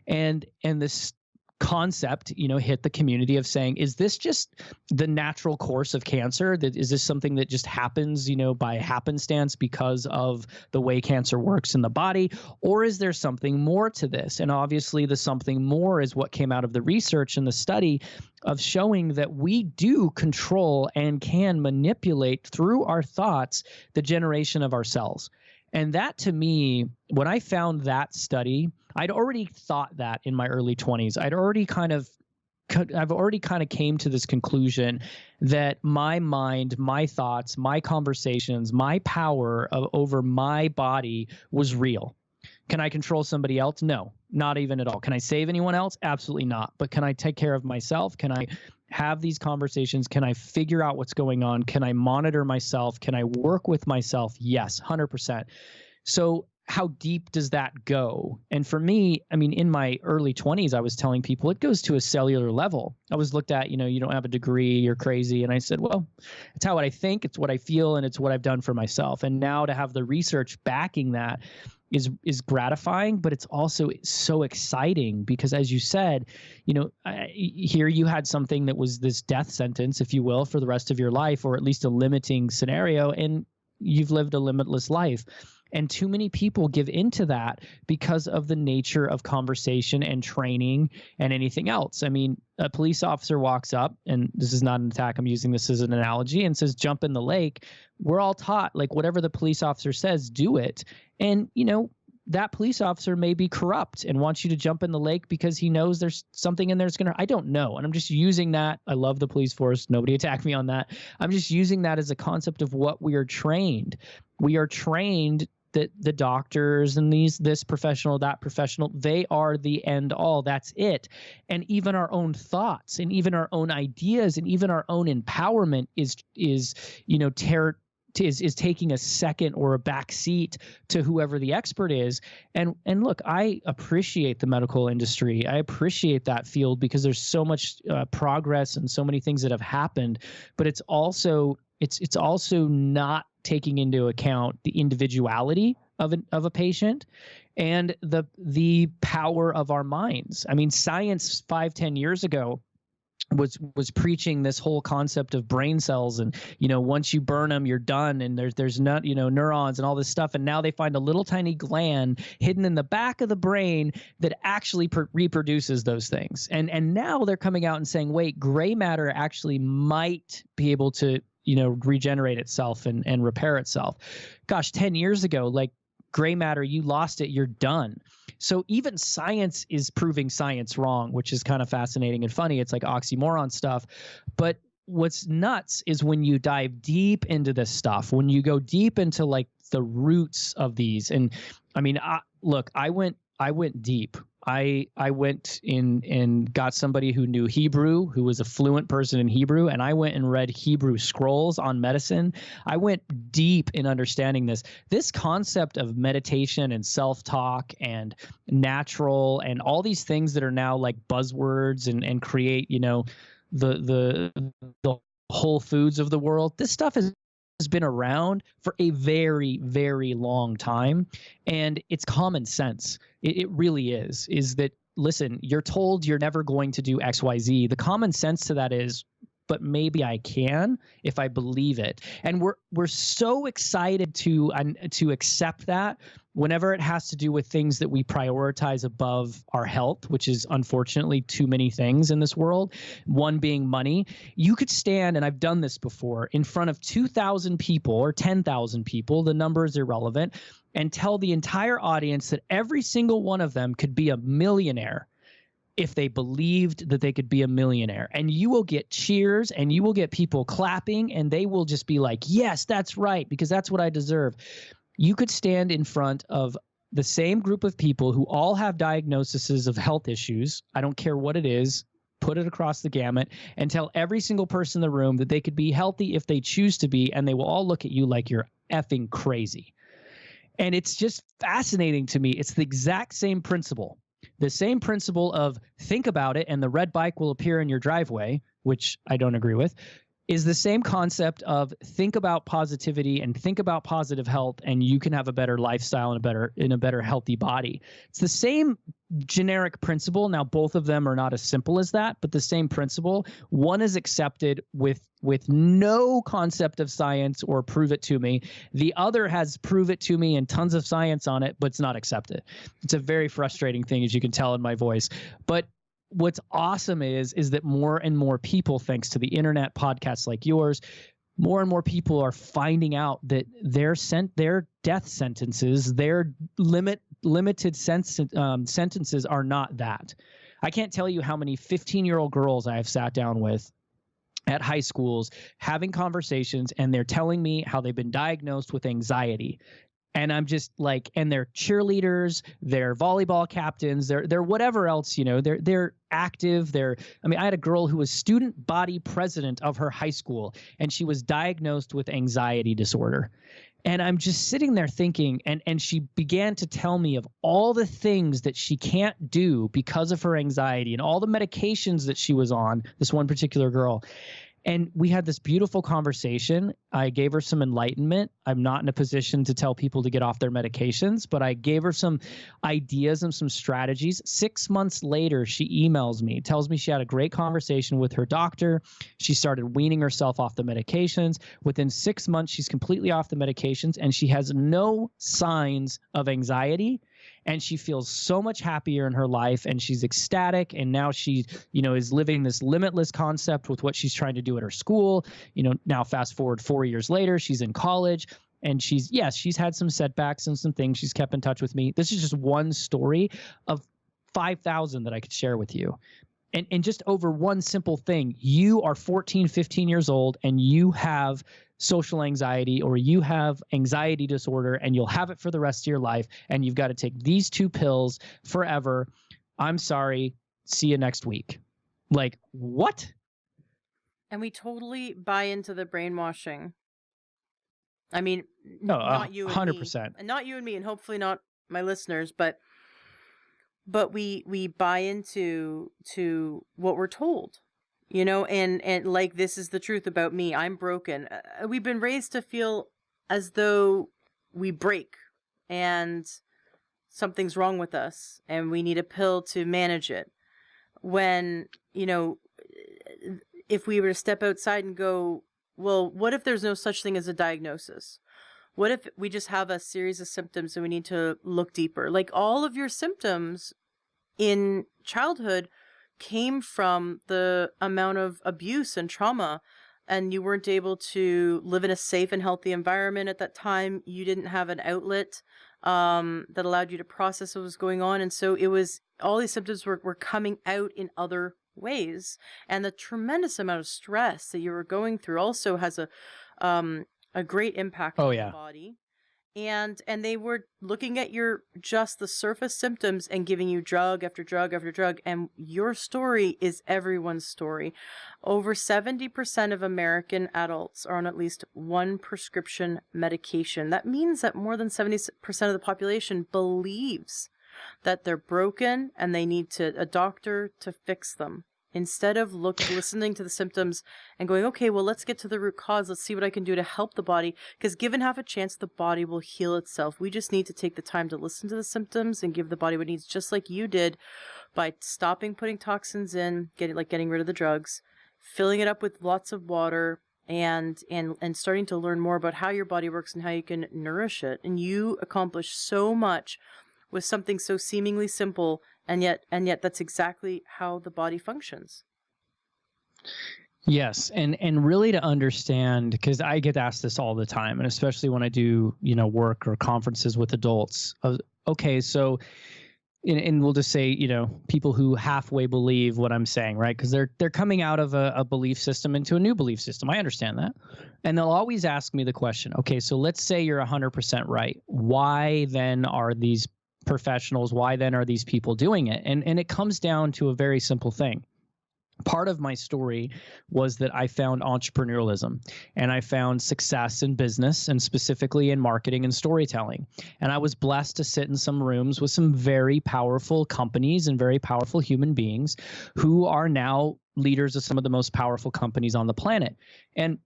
and this concept hit the community of saying, is this just the natural course of cancer? Is this something that just happens by happenstance because of the way cancer works in the body, or is there something more to this? And obviously the something more is what came out of the research and the study of showing that we do control and can manipulate through our thoughts the generation of our cells. And that, to me, when I found that study, I'd already thought that in my early 20s. I've already kind of came to this conclusion that my mind, my thoughts, my conversations, my power over my body was real. Can I control somebody else? No, not even at all. Can I save anyone else? Absolutely not. But can I take care of myself? Can I have these conversations? Can I figure out what's going on? Can I monitor myself? Can I work with myself? Yes, 100%. So how deep does that go? And for me, I mean, in my early 20s, I was telling people it goes to a cellular level. I was looked at, you don't have a degree, you're crazy. And I said, well, it's how I think, it's what I feel, and it's what I've done for myself. And now to have the research backing that is gratifying, but it's also so exciting because, as you said, here you had something that was this death sentence, if you will, for the rest of your life, or at least a limiting scenario, and you've lived a limitless life. And too many people give into that because of the nature of conversation and training and anything else. I mean, a police officer walks up, and this is not an attack, I'm using this as an analogy, and says, jump in the lake. We're all taught, like, whatever the police officer says, do it. And, that police officer may be corrupt and wants you to jump in the lake because he knows there's something in there that's I don't know. And I'm just using that. I love the police force. Nobody attack me on that. I'm just using that as a concept of what we are trained. We are trained that the doctors and this professional, that professional, they are the end all. That's it. And even our own thoughts and even our own ideas and even our own empowerment is taking a second or a back seat to whoever the expert is. And look, I appreciate the medical industry. I appreciate that field because there's so much progress and so many things that have happened, but it's also not taking into account the individuality of a patient and the power of our minds. I mean, science 5-10 years ago was preaching this whole concept of brain cells, and once you burn them, you're done, and there's not neurons and all this stuff. And now they find a little tiny gland hidden in the back of the brain that actually reproduces those things. And now they're coming out and saying, wait, gray matter actually might be able to regenerate itself and repair itself. Gosh, 10 years ago, like, gray matter, you lost it, you're done. So even science is proving science wrong, which is kind of fascinating and funny. It's like oxymoron stuff. But what's nuts is when you dive deep into this stuff, when you go deep into like the roots of these. And I mean, look, I went deep. I went in and got somebody who knew Hebrew, who was a fluent person in Hebrew, and I went and read Hebrew scrolls on medicine. I went deep in understanding this concept of meditation and self-talk and natural and all these things that are now like buzzwords and create, the Whole Foods of the world. This stuff has been around for a very, very long time, and it's common sense. It really is that, listen, you're told you're never going to do XYZ. The common sense to that is but maybe I can if I believe it. And we're so excited to accept that whenever it has to do with things that we prioritize above our health, which is unfortunately too many things in this world, one being money. You could stand, and I've done this before, in front of 2,000 people or 10,000 people, the number is irrelevant, and tell the entire audience that every single one of them could be a millionaire if they believed that they could be a millionaire. And you will get cheers and you will get people clapping, and they will just be like, yes, that's right, because that's what I deserve. You could stand in front of the same group of people who all have diagnoses of health issues. I don't care what it is. Put it across the gamut and tell every single person in the room that they could be healthy if they choose to be, and they will all look at you like you're effing crazy. And it's just fascinating to me. It's the exact same principle. The same principle of think about it and the red bike will appear in your driveway, which I don't agree with, is the same concept of think about positivity and think about positive health, and you can have a better lifestyle and a better healthy body. It's the same generic principle. Now, both of them are not as simple as that, but the same principle. One is accepted with no concept of science or prove it to me. The other has prove it to me and tons of science on it, but it's not accepted. It's a very frustrating thing, as you can tell in my voice. But what's awesome is that more and more people, thanks to the internet, podcasts like yours, more and more people are finding out that their death sentences, their limited sentences are not that. I can't tell you how many 15-year-old girls I have sat down with at high schools having conversations, and they're telling me how they've been diagnosed with anxiety. And I'm just like, and they're cheerleaders, they're volleyball captains, they're whatever else, they're active. I had a girl who was student body president of her high school, and she was diagnosed with anxiety disorder. And I'm just sitting there thinking, and she began to tell me of all the things that she can't do because of her anxiety and all the medications that she was on, this one particular girl. And we had this beautiful conversation. I gave her some enlightenment. I'm not in a position to tell people to get off their medications, but I gave her some ideas and some strategies. 6 months later, she emails me, tells me she had a great conversation with her doctor. She started weaning herself off the medications. Within 6 months, she's completely off the medications, and she has no signs of anxiety. And she feels so much happier in her life, and she's ecstatic. And now she, is living this limitless concept with what she's trying to do at her school. Now fast forward 4 years later, she's in college, and she's had some setbacks and some things. She's kept in touch with me. This is just one story of 5,000 that I could share with you. And just over one simple thing, you are 14, 15 years old, and you have social anxiety, or you have anxiety disorder, and you'll have it for the rest of your life, and you've got to take these 2 pills forever. I'm sorry. See you next week. Like, what? And we totally buy into the brainwashing. I mean, no, not you and 100%. me, and not you and me, and hopefully not my listeners, but we buy into what we're told. And like, this is the truth about me. I'm broken. We've been raised to feel as though we break and something's wrong with us and we need a pill to manage it. When, if we were to step outside and go, well, what if there's no such thing as a diagnosis? What if we just have a series of symptoms and we need to look deeper? Like, all of your symptoms in childhood came from the amount of abuse and trauma, and you weren't able to live in a safe and healthy environment at that time. You didn't have an outlet that allowed you to process what was going on. And so it was, all these symptoms were coming out in other ways. And the tremendous amount of stress that you were going through also has a great impact on the body. And they were looking at just the surface symptoms and giving you drug after drug after drug. And your story is everyone's story. Over 70% of American adults are on at least one prescription medication. That means that more than 70% of the population believes that they're broken and they need a doctor to fix them. Instead of listening to the symptoms and going, okay, well, let's get to the root cause. Let's see what I can do to help the body. Because given half a chance, the body will heal itself. We just need to take the time to listen to the symptoms and give the body what it needs, just like you did by stopping putting toxins in, getting rid of the drugs, filling it up with lots of water, and starting to learn more about how your body works and how you can nourish it. And you accomplish so much with something so seemingly simple, and yet that's exactly how the body functions. Yes, and really to understand, because I get asked this all the time, and especially when I do, work or conferences with adults. Okay, so, and we'll just say, people who halfway believe what I'm saying, right? Because they're coming out of a belief system into a new belief system. I understand that, and they'll always ask me the question. Okay, so let's say you're 100% right. Why then are these professionals? Why then are these people doing it? And it comes down to a very simple thing. Part of my story was that I found entrepreneurialism and I found success in business, and specifically in marketing and storytelling. And I was blessed to sit in some rooms with some very powerful companies and very powerful human beings who are now leaders of some of the most powerful companies on the planet. And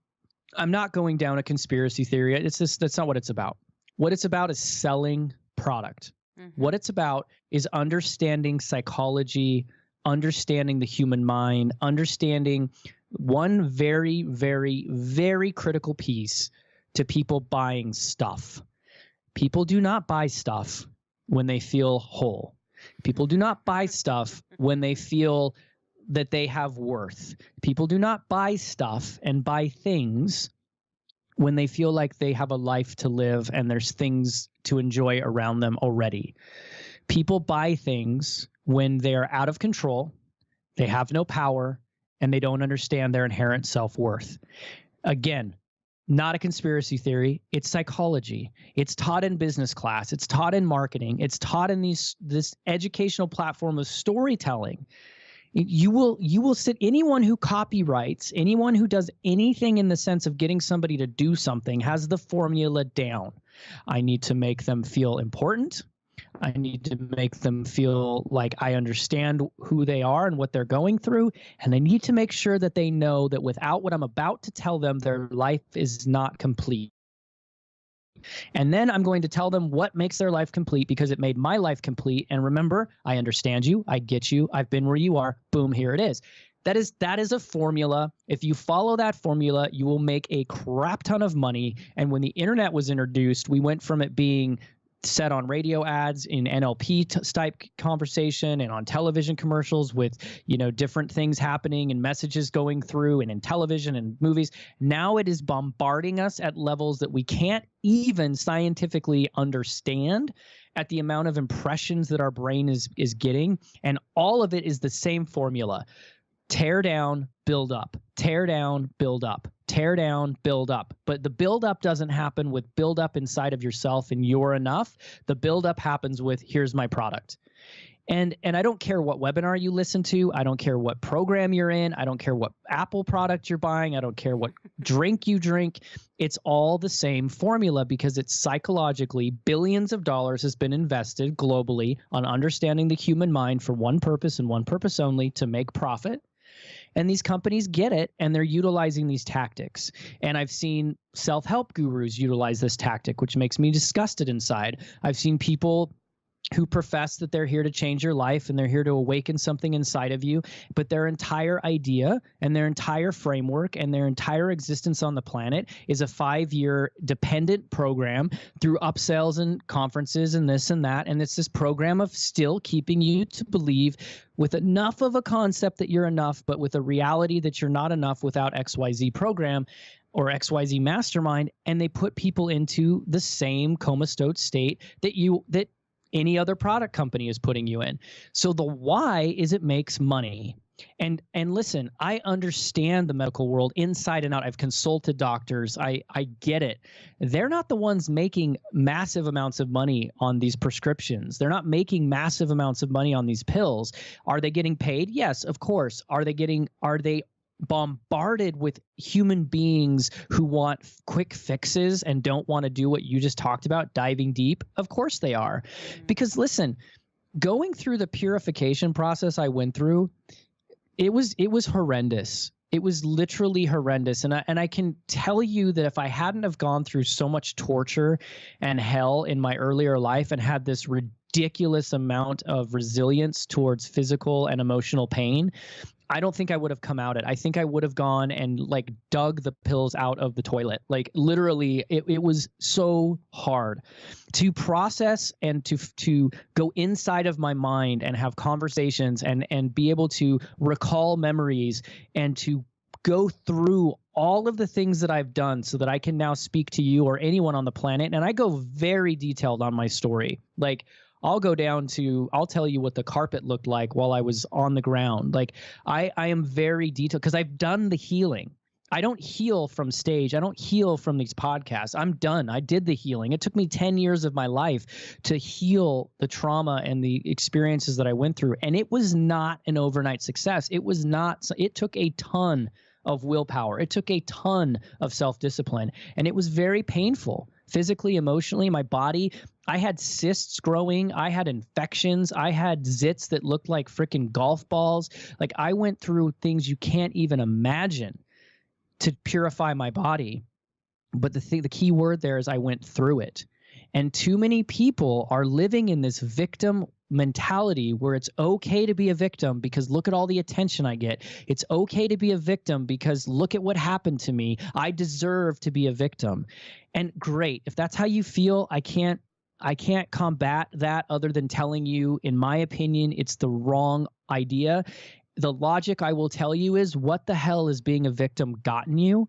I'm not going down a conspiracy theory. That's not what it's about. What it's about is selling product. Mm-hmm. What it's about is understanding psychology, understanding the human mind, understanding one very, very, very critical piece to people buying stuff. People do not buy stuff when they feel whole. People do not buy stuff when they feel that they have worth. People do not buy stuff and buy things when they feel like they have a life to live and there's things to enjoy around them already. People buy things when they're out of control, they have no power, and they don't understand their inherent self-worth. Again, not a conspiracy theory. It's psychology. It's taught in business class. It's taught in marketing. It's taught in this educational platform of storytelling. You will sit, anyone who copyrights, anyone who does anything in the sense of getting somebody to do something has the formula down. I need to make them feel important. I need to make them feel like I understand who they are and what they're going through. And I need to make sure that they know that without what I'm about to tell them, their life is not complete. And then I'm going to tell them what makes their life complete, because it made my life complete. And remember, I understand you. I get you. I've been where you are. Boom, here it is. That is a formula. If you follow that formula, you will make a crap ton of money. And when the internet was introduced, we went from it being set on radio ads in NLP type conversation and on television commercials with, different things happening and messages going through, and in television and movies. Now it is bombarding us at levels that we can't even scientifically understand, at the amount of impressions that our brain is getting. And all of it is the same formula. Tear down, build up. Tear down, build up. Tear down, build up. But the build up doesn't happen with build up inside of yourself and you're enough. The build up happens with, here's my product. And I don't care what webinar you listen to. I don't care what program you're in. I don't care what Apple product you're buying. I don't care what drink you drink. It's all the same formula, because it's psychologically billions of dollars has been invested globally on understanding the human mind for one purpose and one purpose only: to make profit. And these companies get it, and they're utilizing these tactics. And I've seen self-help gurus utilize this tactic, which makes me disgusted inside. I've seen people who profess that they're here to change your life and they're here to awaken something inside of you, but their entire idea and their entire framework and their entire existence on the planet is a 5-year dependent program through upsells and conferences and this and that. And it's this program of still keeping you to believe with enough of a concept that you're enough, but with a reality that you're not enough without XYZ program or XYZ mastermind. And they put people into the same comatose state that any other product company is putting you in. So the why is it makes money. And listen, I understand the medical world inside and out. I've consulted doctors. I get it. They're not the ones making massive amounts of money on these prescriptions. They're not making massive amounts of money on these pills. Are they getting paid? Yes, of course. Are they bombarded with human beings who want quick fixes and don't want to do what you just talked about, diving deep? Of course they are. Because listen, going through the purification process I went through, it was horrendous. It was literally horrendous. And I can tell you that if I hadn't have gone through so much torture and hell in my earlier life and had this ridiculous amount of resilience towards physical and emotional pain, I don't think I would have come out it. I think I would have gone and like dug the pills out of the toilet. Like literally, it was so hard to process and to go inside of my mind and have conversations and be able to recall memories and to go through all of the things that I've done so that I can now speak to you or anyone on the planet. And I go very detailed on my story. Like I'll tell you what the carpet looked like while I was on the ground. Like I am very detailed because I've done the healing. I don't heal from stage. I don't heal from these podcasts. I'm done. I did the healing. It took me 10 years of my life to heal the trauma and the experiences that I went through. And it was not an overnight success. It took a ton of willpower. It took a ton of self-discipline. And it was very painful. Physically, emotionally, my body, I had cysts growing. I had infections. I had zits that looked like freaking golf balls. Like I went through things you can't even imagine to purify my body. But the key word there is I went through it. And too many people are living in this victim mentality where it's okay to be a victim because look at all the attention I get. It's okay to be a victim because look at what happened to me. I deserve to be a victim. And great, if that's how you feel, I can't combat that other than telling you, in my opinion, it's the wrong idea. The logic I will tell you is, what the hell has being a victim gotten you?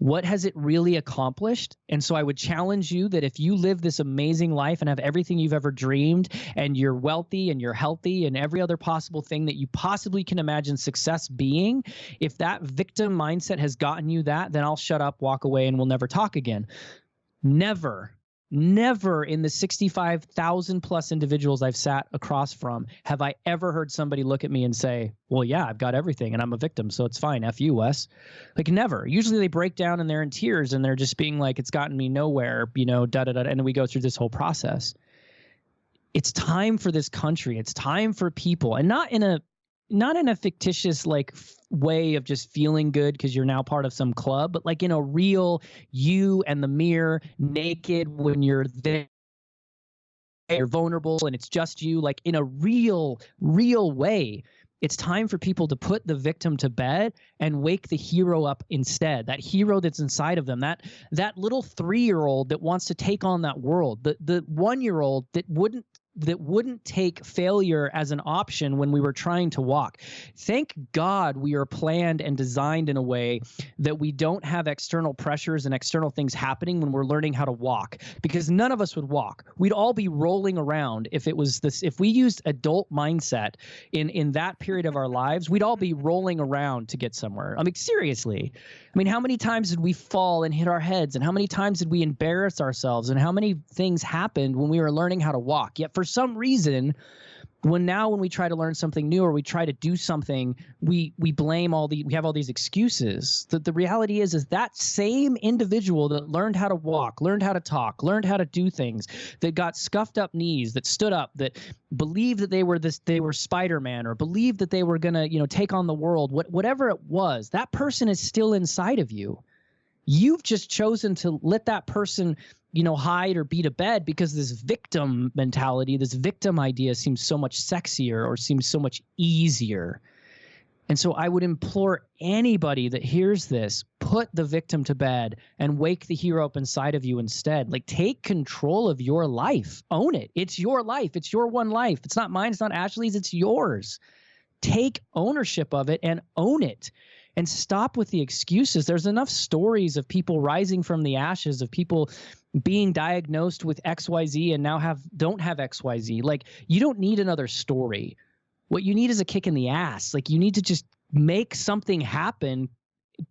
What has it really accomplished? And so I would challenge you that if you live this amazing life and have everything you've ever dreamed and you're wealthy and you're healthy and every other possible thing that you possibly can imagine success being, if that victim mindset has gotten you that, then I'll shut up, walk away, and we'll never talk again. Never in the 65,000 plus individuals I've sat across from have I ever heard somebody look at me and say, well, yeah, I've got everything and I'm a victim, so it's fine. F you, Wes. Like never. Usually they break down and they're in tears and they're just being like, it's gotten me nowhere, da-da-da. And we go through this whole process. It's time for this country. It's time for people, and not in a fictitious like way of just feeling good because you're now part of some club, but like in a real you and the mirror, naked when you're there, you're vulnerable and it's just you, like in a real way. It's time for people to put the victim to bed and wake the hero up instead. That hero that's inside of them, that little 3-year-old that wants to take on that world, the 1-year-old that wouldn't take failure as an option when we were trying to walk. Thank God we are planned and designed in a way that we don't have external pressures and external things happening when we're learning how to walk, because none of us would walk. We'd all be rolling around if we used adult mindset in that period of our lives, we'd all be rolling around to get somewhere. I mean, seriously. I mean, how many times did we fall and hit our heads, and how many times did we embarrass ourselves, and how many things happened when we were learning how to walk? Yet for some reason, when we try to learn something new or we try to do something, we have all these excuses. The reality is that same individual that learned how to walk, learned how to talk, learned how to do things, that got scuffed up knees, that stood up, that believed that they were Spider-Man, or believed that they were gonna take on the world, whatever it was, that person is still inside of you. You've just chosen to let that person hide or beat a bed because this victim mentality, this victim idea seems so much sexier or seems so much easier. And so I would implore anybody that hears this, put the victim to bed and wake the hero up inside of you instead. Like, take control of your life. Own it. It's your life. It's your one life. It's not mine. It's not Ashley's. It's yours. Take ownership of it and own it. And stop with the excuses. There's enough stories of people rising from the ashes, of people being diagnosed with XYZ and now don't have XYZ. Like, you don't need another story. What you need is a kick in the ass. Like, you need to just make something happen,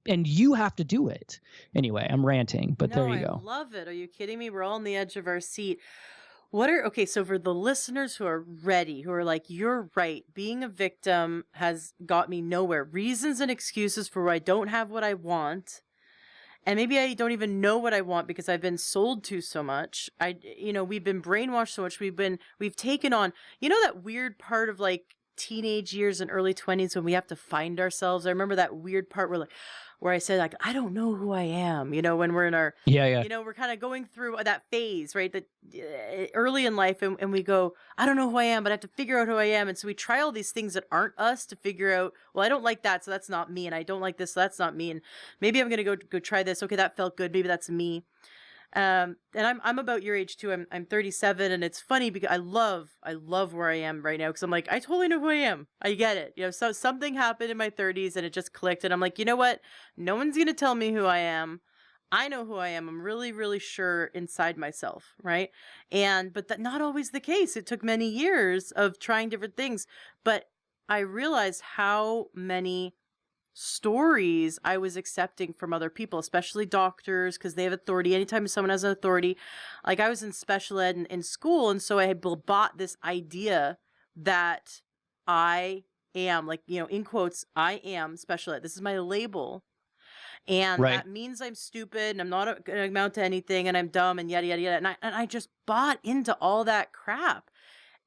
and you have to do it. Anyway, I'm ranting, but there you go. I love it. Are you kidding me? We're all on the edge of our seat. So for the listeners who are ready, who are like, you're right, being a victim has got me nowhere. Reasons and excuses for why I don't have what I want. And maybe I don't even know what I want because I've been sold to so much. We've been brainwashed so much. We've taken on, that weird part of like teenage years and early 20s when we have to find ourselves. I remember that weird part where like, where I said, like, I don't know who I am, when we're in our, Yeah. we're kind of going through that phase, right? That early in life, and we go, I don't know who I am, but I have to figure out who I am. And so we try all these things that aren't us to figure out, well, I don't like that, so that's not me. And I don't like this, so that's not me. And maybe I'm going to go try this. Okay, that felt good. Maybe that's me. And I'm about your age too. I'm 37, and it's funny because I love where I am right now, because I'm like, I totally know who I am. I get it. So something happened in my 30s and it just clicked, and I'm like, you know what? No one's gonna tell me who I am. I know who I am. I'm really, really sure inside myself, right? But that's not always the case. It took many years of trying different things, but I realized how many stories I was accepting from other people, especially doctors, because they have authority. Anytime someone has an authority, like I was in special ed in school, and so I had bought this idea that I am, like, in quotes, I am special ed. This is my label. And Right. that means I'm stupid and I'm not going to amount to anything and I'm dumb and yada, yada, yada. And I just bought into all that crap.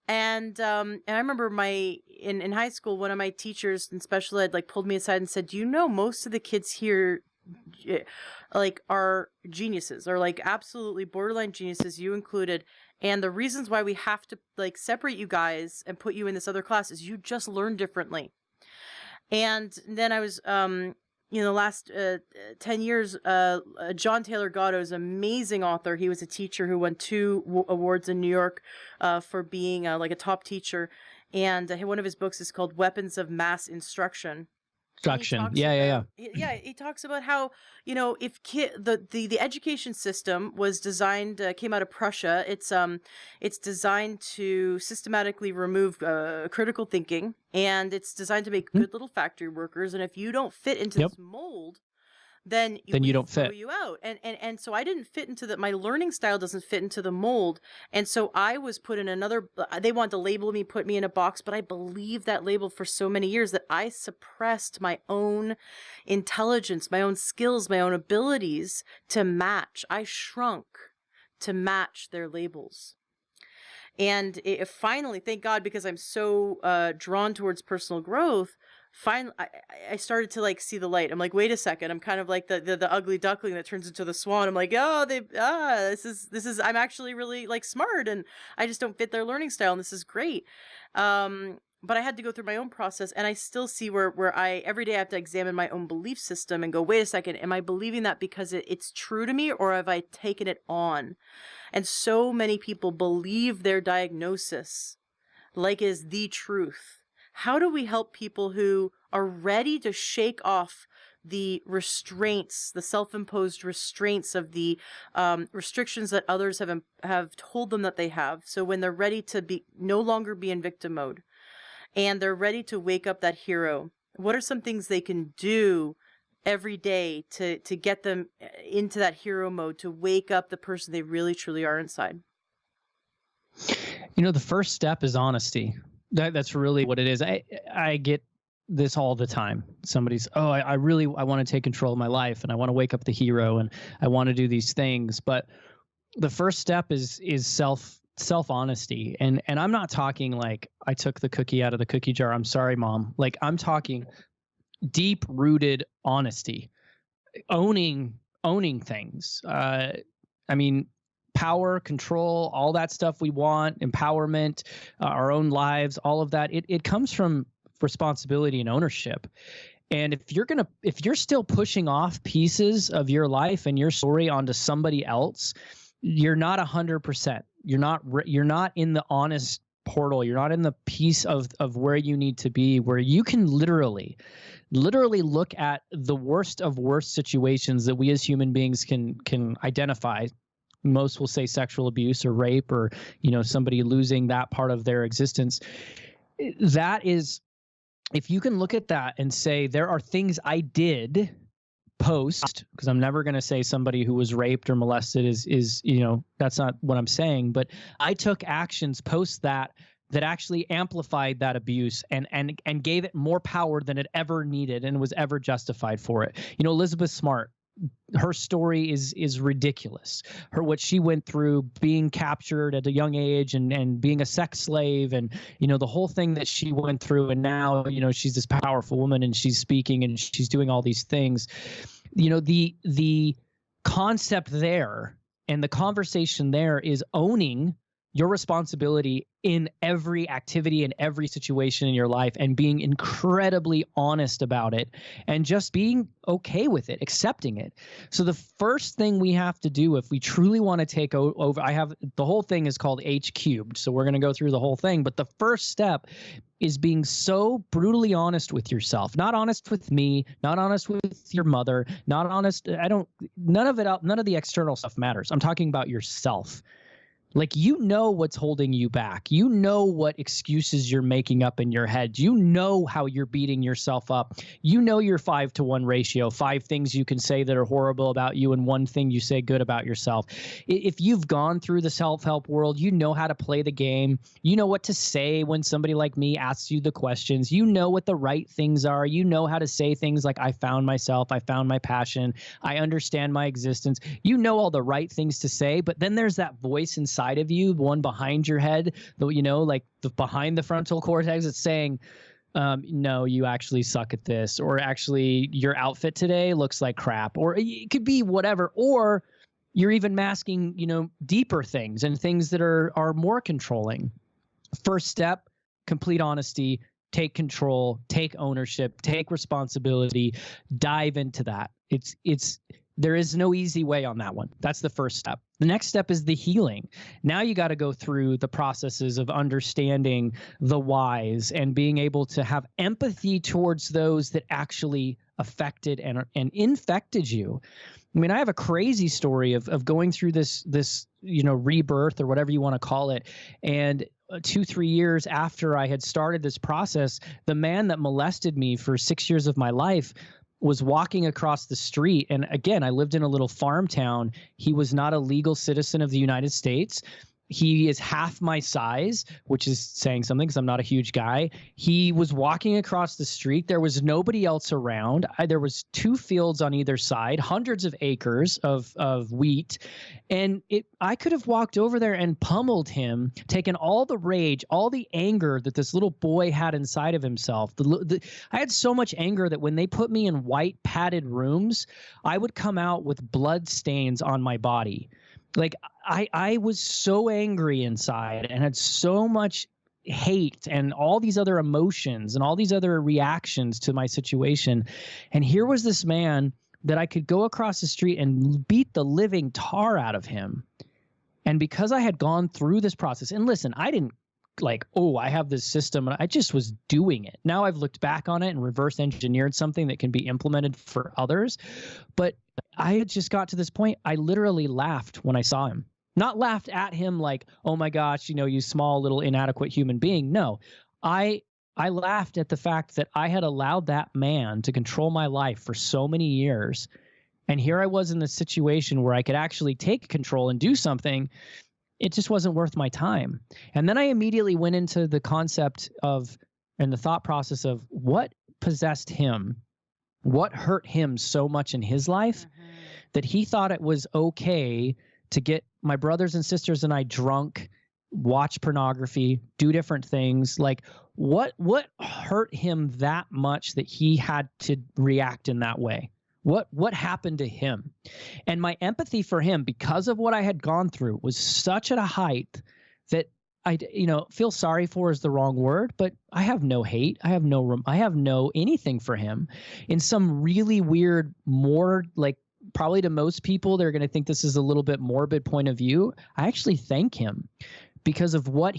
And I remember in high school, one of my teachers in special ed, like, pulled me aside and said, do you know most of the kids here, like, are geniuses, or like absolutely borderline geniuses, you included. And the reasons why we have to, like, separate you guys and put you in this other class is you just learn differently. And then I was, the last 10 years, John Taylor Gatto's amazing author. He was a teacher who won 2 awards in New York for being like a top teacher. And one of his books is called Weapons of Mass Instruction. Yeah. He talks about how, if the education system was designed, came out of Prussia. It's designed to systematically remove critical thinking, and it's designed to make good little factory workers. And if you don't fit into this mold, then you don't throw fit. you out. And so I didn't fit into my learning style doesn't fit into the mold. And so I was put in they wanted to label me, put me in a box, but I believed that label for so many years that I suppressed my own intelligence, my own skills, my own abilities to match. I shrunk to match their labels. And it finally, thank God, because I'm so drawn towards personal growth, finally I started to, like, see the light. I'm like, wait a second, I'm kind of like the ugly duckling that turns into the swan. I'm like, oh, this is I'm actually really, like, smart, and I just don't fit their learning style, and this is great. But I had to go through my own process, and I still see where I every day I have to examine my own belief system and go, wait a second, am I believing that because it's true to me, or have I taken it on? And so many people believe their diagnosis like is the truth. How do we help people who are ready to shake off the restraints, the self-imposed restraints of the restrictions that others have told them that they have? So when they're ready to no longer be in victim mode, and they're ready to wake up that hero, what are some things they can do every day to get them into that hero mode, to wake up the person they really truly are inside? The first step is honesty. That's really what it is. I get this all the time. Somebody's, I want to take control of my life, and I want to wake up the hero, and I want to do these things. But the first step is self-honesty. And I'm not talking like I took the cookie out of the cookie jar, I'm sorry, Mom. Like, I'm talking deep-rooted honesty, owning things. Power, control, all that stuff we want, empowerment, our own lives, all of that. It comes from responsibility and ownership. And if you're still pushing off pieces of your life and your story onto somebody else, you're not 100%. You're not in the honest portal. You're not in the piece of where you need to be, where you can literally look at the worst of worst situations that we as human beings can identify. Most will say sexual abuse or rape, or somebody losing that part of their existence. That is, if you can look at that and say, there are things I did post, because I'm never going to say somebody who was raped or molested is that's not what I'm saying, but I took actions post that actually amplified that abuse and gave it more power than it ever needed and was ever justified for it. Elizabeth Smart, her story is ridiculous. What she went through, being captured at a young age and being a sex slave, and the whole thing that she went through, and now she's this powerful woman and she's speaking and she's doing all these things. The concept there and the conversation there is owning your responsibility in every activity, in every situation in your life, and being incredibly honest about it and just being okay with it, accepting it. So the first thing we have to do if we truly want to take over, the whole thing is called H cubed. So we're going to go through the whole thing. But the first step is being so brutally honest with yourself, not honest with me, not honest with your mother, not honest. None of the external stuff matters. I'm talking about yourself. Like, what's holding you back. What excuses you're making up in your head. How you're beating yourself up. Your 5-to-1 ratio, 5 things you can say that are horrible about you and 1 thing you say good about yourself. If you've gone through the self-help world, you know how to play the game. You know what to say when somebody like me asks you the questions. You know what the right things are. You know how to say things like, I found myself, I found my passion, I understand my existence. You know all the right things to say, but then there's that voice inside of you, the one behind your head, behind the frontal cortex, it's saying, no, you actually suck at this, or actually your outfit today looks like crap, or it could be whatever, or you're even masking, deeper things and things that are more controlling. First step, complete honesty, take control, take ownership, take responsibility, dive into that. There is no easy way on that one. That's the first step. The next step is the healing. Now you got to go through the processes of understanding the whys and being able to have empathy towards those that actually affected and infected you. I mean, I have a crazy story of going through this rebirth, or whatever you want to call it. And 2-3 years after I had started this process, the man that molested me for 6 years of my life was walking across the street. And again, I lived in a little farm town. He was not a legal citizen of the United States. He is half my size, which is saying something because I'm not a huge guy. He was walking across the street. There was nobody else around. There was 2 fields on either side, hundreds of acres of wheat. And I could have walked over there and pummeled him, taken all the rage, all the anger that this little boy had inside of himself. I had so much anger that when they put me in white padded rooms, I would come out with blood stains on my body. Like, I was so angry inside and had so much hate and all these other emotions and all these other reactions to my situation. And here was this man that I could go across the street and beat the living tar out of him. And because I had gone through this process, and listen, I didn't I have this system, and I just was doing it. Now I've looked back on it and reverse engineered something that can be implemented for others. But I had just got to this point. I literally laughed when I saw him. Not laughed at him like, oh my gosh, you small little inadequate human being. No, I laughed at the fact that I had allowed that man to control my life for so many years. And here I was in this situation where I could actually take control and do something. It just wasn't worth my time. And then I immediately went into the concept and the thought process of what possessed him, what hurt him so much in his life that he thought it was okay to get my brothers and sisters and I drunk, watch pornography, do different things. Like, what hurt him that much that he had to react in that way? What happened to him? And my empathy for him, because of what I had gone through, was such at a height that I feel sorry for is the wrong word, but I have no hate. I have no anything for him. In some really weird, more like, probably to most people, they're going to think this is a little bit morbid point of view. I actually thank him because of what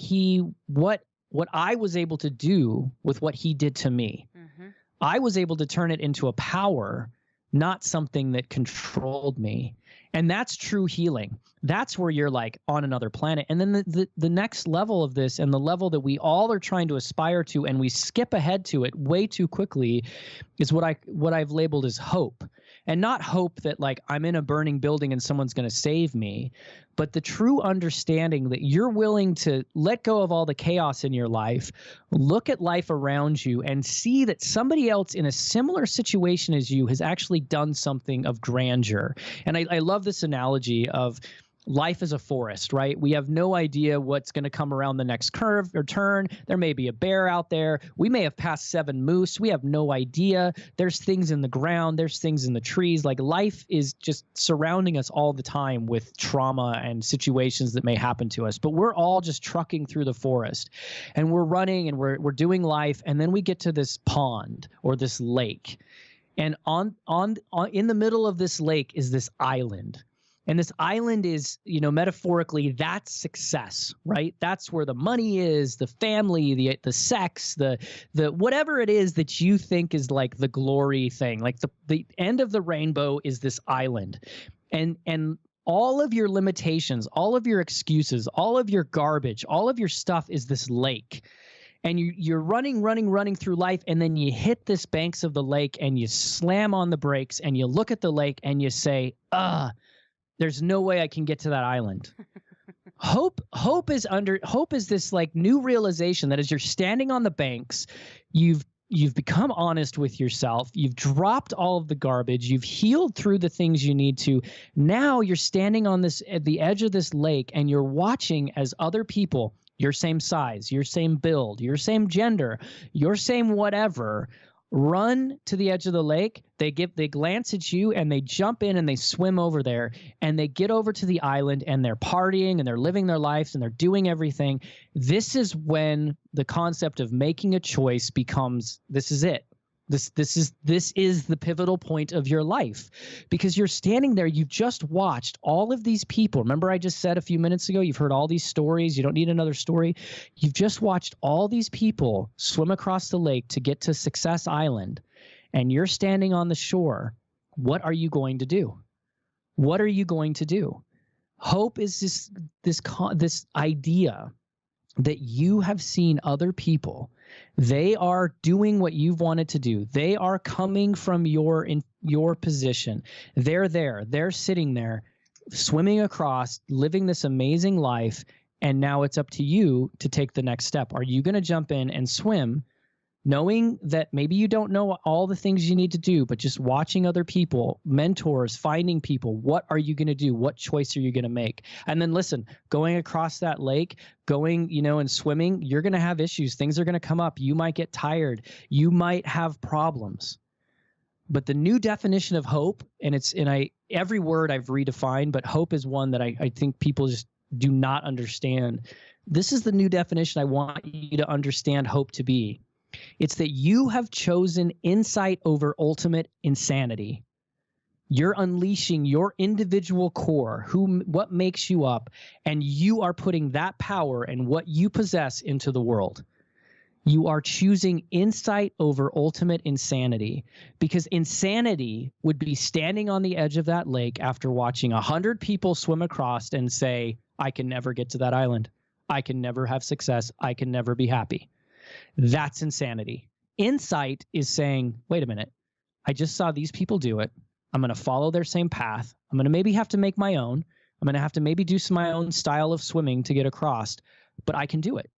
I was able to do with what he did to me. Mm-hmm. I was able to turn it into a power, not something that controlled me. And that's true healing. That's where you're like on another planet. And then the next level of this, and the level that we all are trying to aspire to, and we skip ahead to it way too quickly, is what I've labeled as hope. And not hope that like I'm in a burning building and someone's going to save me, but the true understanding that you're willing to let go of all the chaos in your life, look at life around you and see that somebody else in a similar situation as you has actually done something of grandeur. And I love this analogy of life is a forest, right? We have no idea what's going to come around the next curve or turn. There may be a bear out there. We may have passed 7 moose. We have no idea. There's things in the ground. There's things in the trees. Like life is just surrounding us all the time with trauma and situations that may happen to us. But we're all just trucking through the forest and we're running and we're doing life. And then we get to this pond or this lake. And on in the middle of this lake is this island. And this island is, metaphorically, that's success, right? That's where the money is, the family, the sex, the whatever it is that you think is like the glory thing. Like the end of the rainbow is this island. And all of your limitations, all of your excuses, all of your garbage, all of your stuff is this lake. And you're running through life, and then you hit this banks of the lake and you slam on the brakes and you look at the lake and you say, there's no way I can get to that island. Hope is this like new realization that as you're standing on the banks, you've become honest with yourself. You've dropped all of the garbage. You've healed through the things you need to. Now you're standing on at the edge of this lake and you're watching as other people, your same size, your same build, your same gender, your same whatever, run to the edge of the lake. They glance at you and they jump in and they swim over there and they get over to the island and they're partying and they're living their lives and they're doing everything. This is when the concept of making a choice becomes, this is it. This is the pivotal point of your life, because you're standing there. You've just watched all of these people. Remember I just said a few minutes ago, you've heard all these stories. You don't need another story. You've just watched all these people swim across the lake to get to Success Island, and you're standing on the shore. What are you going to do? What are you going to do? Hope is this idea that you have seen other people. They are doing what you've wanted to do. They are coming from your position. They're there. They're sitting there, swimming across, living this amazing life, and now it's up to you to take the next step. Are you going to jump in and swim, knowing that maybe you don't know all the things you need to do, but just watching other people, mentors, finding people? What are you going to do? What choice are you going to make? And then listen, going across that lake, going, and swimming, you're going to have issues. Things are going to come up. You might get tired. You might have problems. But the new definition of hope, every word I've redefined, but hope is one that I think people just do not understand. This is the new definition I want you to understand hope to be. It's that you have chosen insight over ultimate insanity. You're unleashing your individual core, what makes you up, and you are putting that power and what you possess into the world. You are choosing insight over ultimate insanity, because insanity would be standing on the edge of that lake after watching 100 people swim across and say, I can never get to that island. I can never have success. I can never be happy. That's insanity. Insight is saying, wait a minute, I just saw these people do it. I'm going to follow their same path. I'm going to maybe have to make my own. I'm going to have to maybe do my own style of swimming to get across, but I can do it.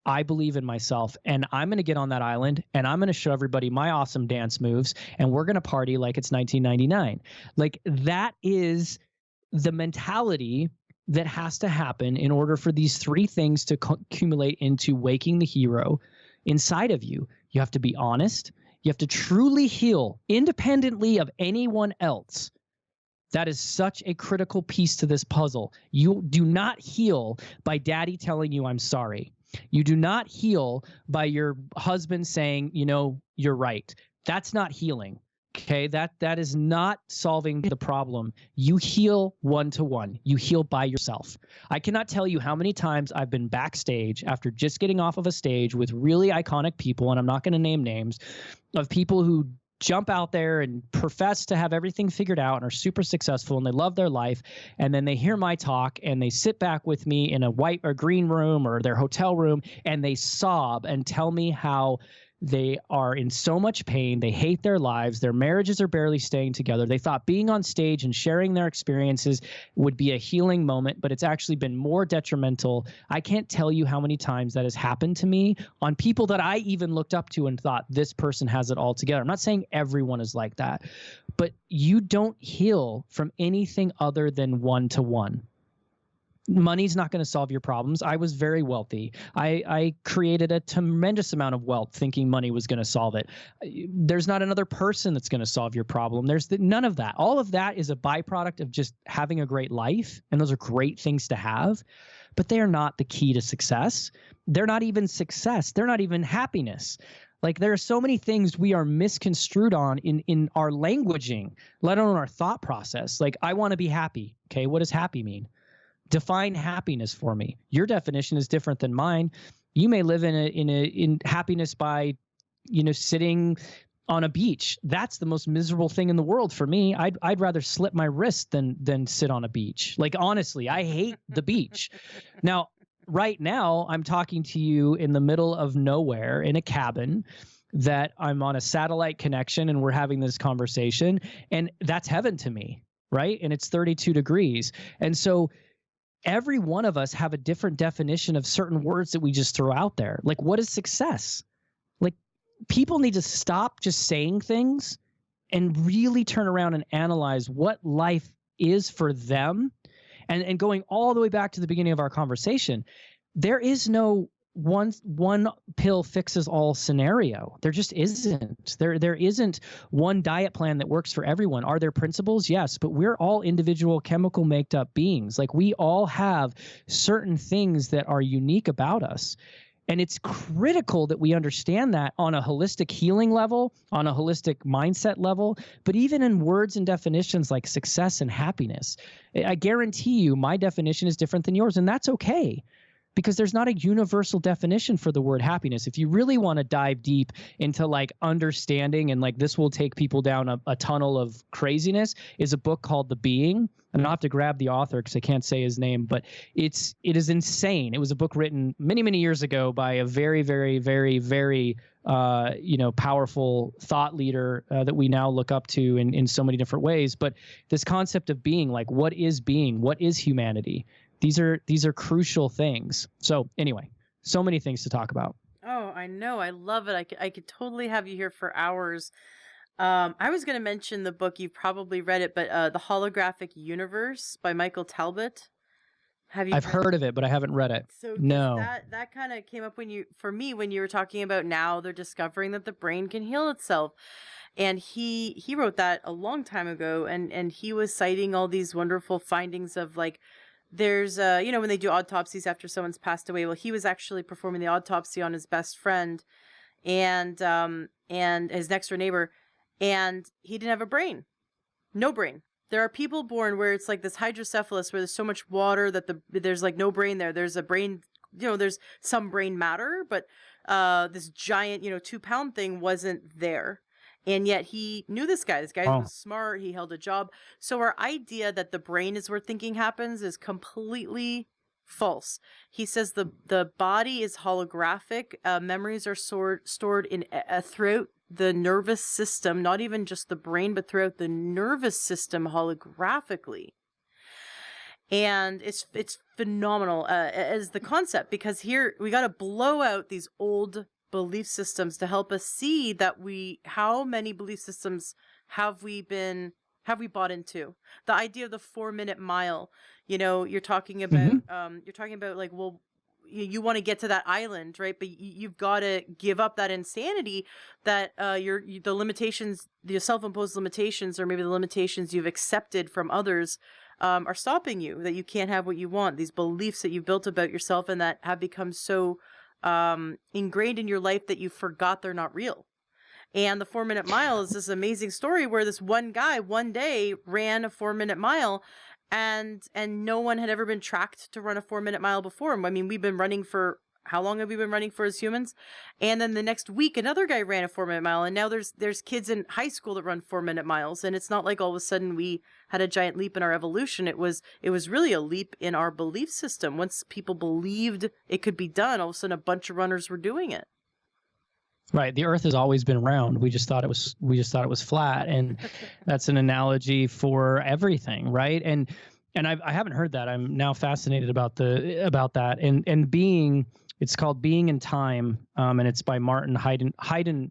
I believe in myself, and I'm going to get on that island and I'm going to show everybody my awesome dance moves, and we're going to party like it's 1999. Like, that is the mentality that has to happen in order for these 3 things to accumulate into waking the hero inside of you. You have to be honest. You have to truly heal independently of anyone else. That is such a critical piece to this puzzle. You do not heal by daddy telling you I'm sorry. You do not heal by your husband saying, you're right. That's not healing. Okay, that is not solving the problem. You heal one-to-one. You heal by yourself. I cannot tell you how many times I've been backstage after just getting off of a stage with really iconic people, and I'm not going to name names, of people who jump out there and profess to have everything figured out and are super successful and they love their life, and then they hear my talk and they sit back with me in a white or green room or their hotel room and they sob and tell me how They are in so much pain. They hate their lives. Their marriages are barely staying together. They thought being on stage and sharing their experiences would be a healing moment, but it's actually been more detrimental. I can't tell you how many times that has happened to me on people that I even looked up to and thought this person has it all together. I'm not saying everyone is like that, but you don't heal from anything other than one-to-one. Money's not going to solve your problems. I was very wealthy. I created a tremendous amount of wealth thinking money was going to solve it. There's not another person that's going to solve your problem. There's none of that. All of that is a byproduct of just having a great life. And those are great things to have, but they are not the key to success. They're not even success. They're not even happiness. Like, there are so many things we are misconstrued on in our languaging, let alone our thought process. Like, I want to be happy. Okay. What does happy mean? Define happiness for me. Your definition is different than mine. You may live in happiness by, sitting on a beach. That's the most miserable thing in the world for me. I'd rather slip my wrist than sit on a beach. Like, honestly, I hate the beach. Now, right now, I'm talking to you in the middle of nowhere in a cabin that I'm on a satellite connection, and we're having this conversation, and that's heaven to me, right? And it's 32 degrees. And so every one of us have a different definition of certain words that we just throw out there. Like, what is success? Like, people need to stop just saying things and really turn around and analyze what life is for them. And going all the way back to the beginning of our conversation, there is no one pill fixes all scenario. There just isn't. There isn't one diet plan that works for everyone. Are there principles? Yes, but we're all individual chemical made up beings. Like, we all have certain things that are unique about us. And it's critical that we understand that on a holistic healing level, on a holistic mindset level, but even in words and definitions like success and happiness. I guarantee you my definition is different than yours, and that's okay. Because there's not a universal definition for the word happiness. If you really want to dive deep into like understanding, and like this will take people down a tunnel of craziness, is a book called The Being. And I'll have to grab the author because I can't say his name, but it is insane. It was a book written many, many years ago by a very, very, very, very powerful thought leader that we now look up to in so many different ways. But this concept of being, like, what is being? What is humanity? These are crucial things. So anyway, so many things to talk about. Oh, I know. I love it. I could totally have you here for hours. I was going to mention the book. You've probably read it, but The Holographic Universe by Michael Talbot. I've heard of it, but I haven't read it. So no. That kind of came up when you were talking about now they're discovering that the brain can heal itself. And he wrote that a long time ago, and he was citing all these wonderful findings of, like, there's when they do autopsies after someone's passed away. Well, he was actually performing the autopsy on his best friend and his next door neighbor, and he didn't have a brain. No brain. There are people born where it's like this hydrocephalus, where there's so much water that there's like no brain there. There's a brain, there's some brain matter, but this giant, 2-pound thing wasn't there. And yet he knew this guy. This guy was smart. He held a job. So our idea that the brain is where thinking happens is completely false. He says the body is holographic. Memories are stored in throughout the nervous system, not even just the brain, but throughout the nervous system holographically. And it's phenomenal as the concept, because here we got to blow out these old belief systems to help us see that how many belief systems have we bought into. The idea of the 4-minute mile, you're talking about like, well, you want to get to that island, right? But you've got to give up that insanity that the limitations, the self-imposed limitations, or maybe the limitations you've accepted from others are stopping you, that you can't have what you want. These beliefs that you've built about yourself and that have become so ingrained in your life that you forgot they're not real. And the 4-minute mile is this amazing story where this one guy one day ran a 4-minute mile, and no one had ever been tracked to run a 4-minute mile before. I mean, we've been running for, how long have we been running for as humans? And then the next week, another guy ran a 4-minute mile. And now there's kids in high school that run 4-minute miles. And it's not like all of a sudden we had a giant leap in our evolution. It was really a leap in our belief system. Once people believed it could be done, all of a sudden a bunch of runners were doing it. Right. The Earth has always been round. We just thought it was flat, and that's an analogy for everything, right? And I haven't heard that. I'm now fascinated about that. And being, it's called Being in Time, and it's by Martin Heidegger.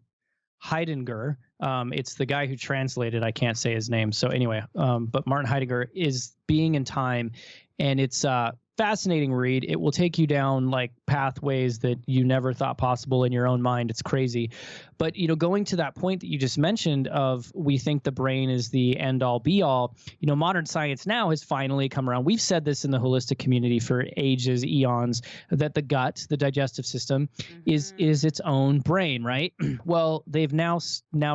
It's the guy who translated. I can't say his name. So anyway, but Martin Heidegger is Being in Time, and it's fascinating read. It will take you down like pathways that you never thought possible in your own mind. It's crazy. But, going to that point that you just mentioned of we think the brain is the end all be all, modern science now has finally come around. We've said this in the holistic community for ages, eons, that the gut, the digestive system, is its own brain, right? Well, they've now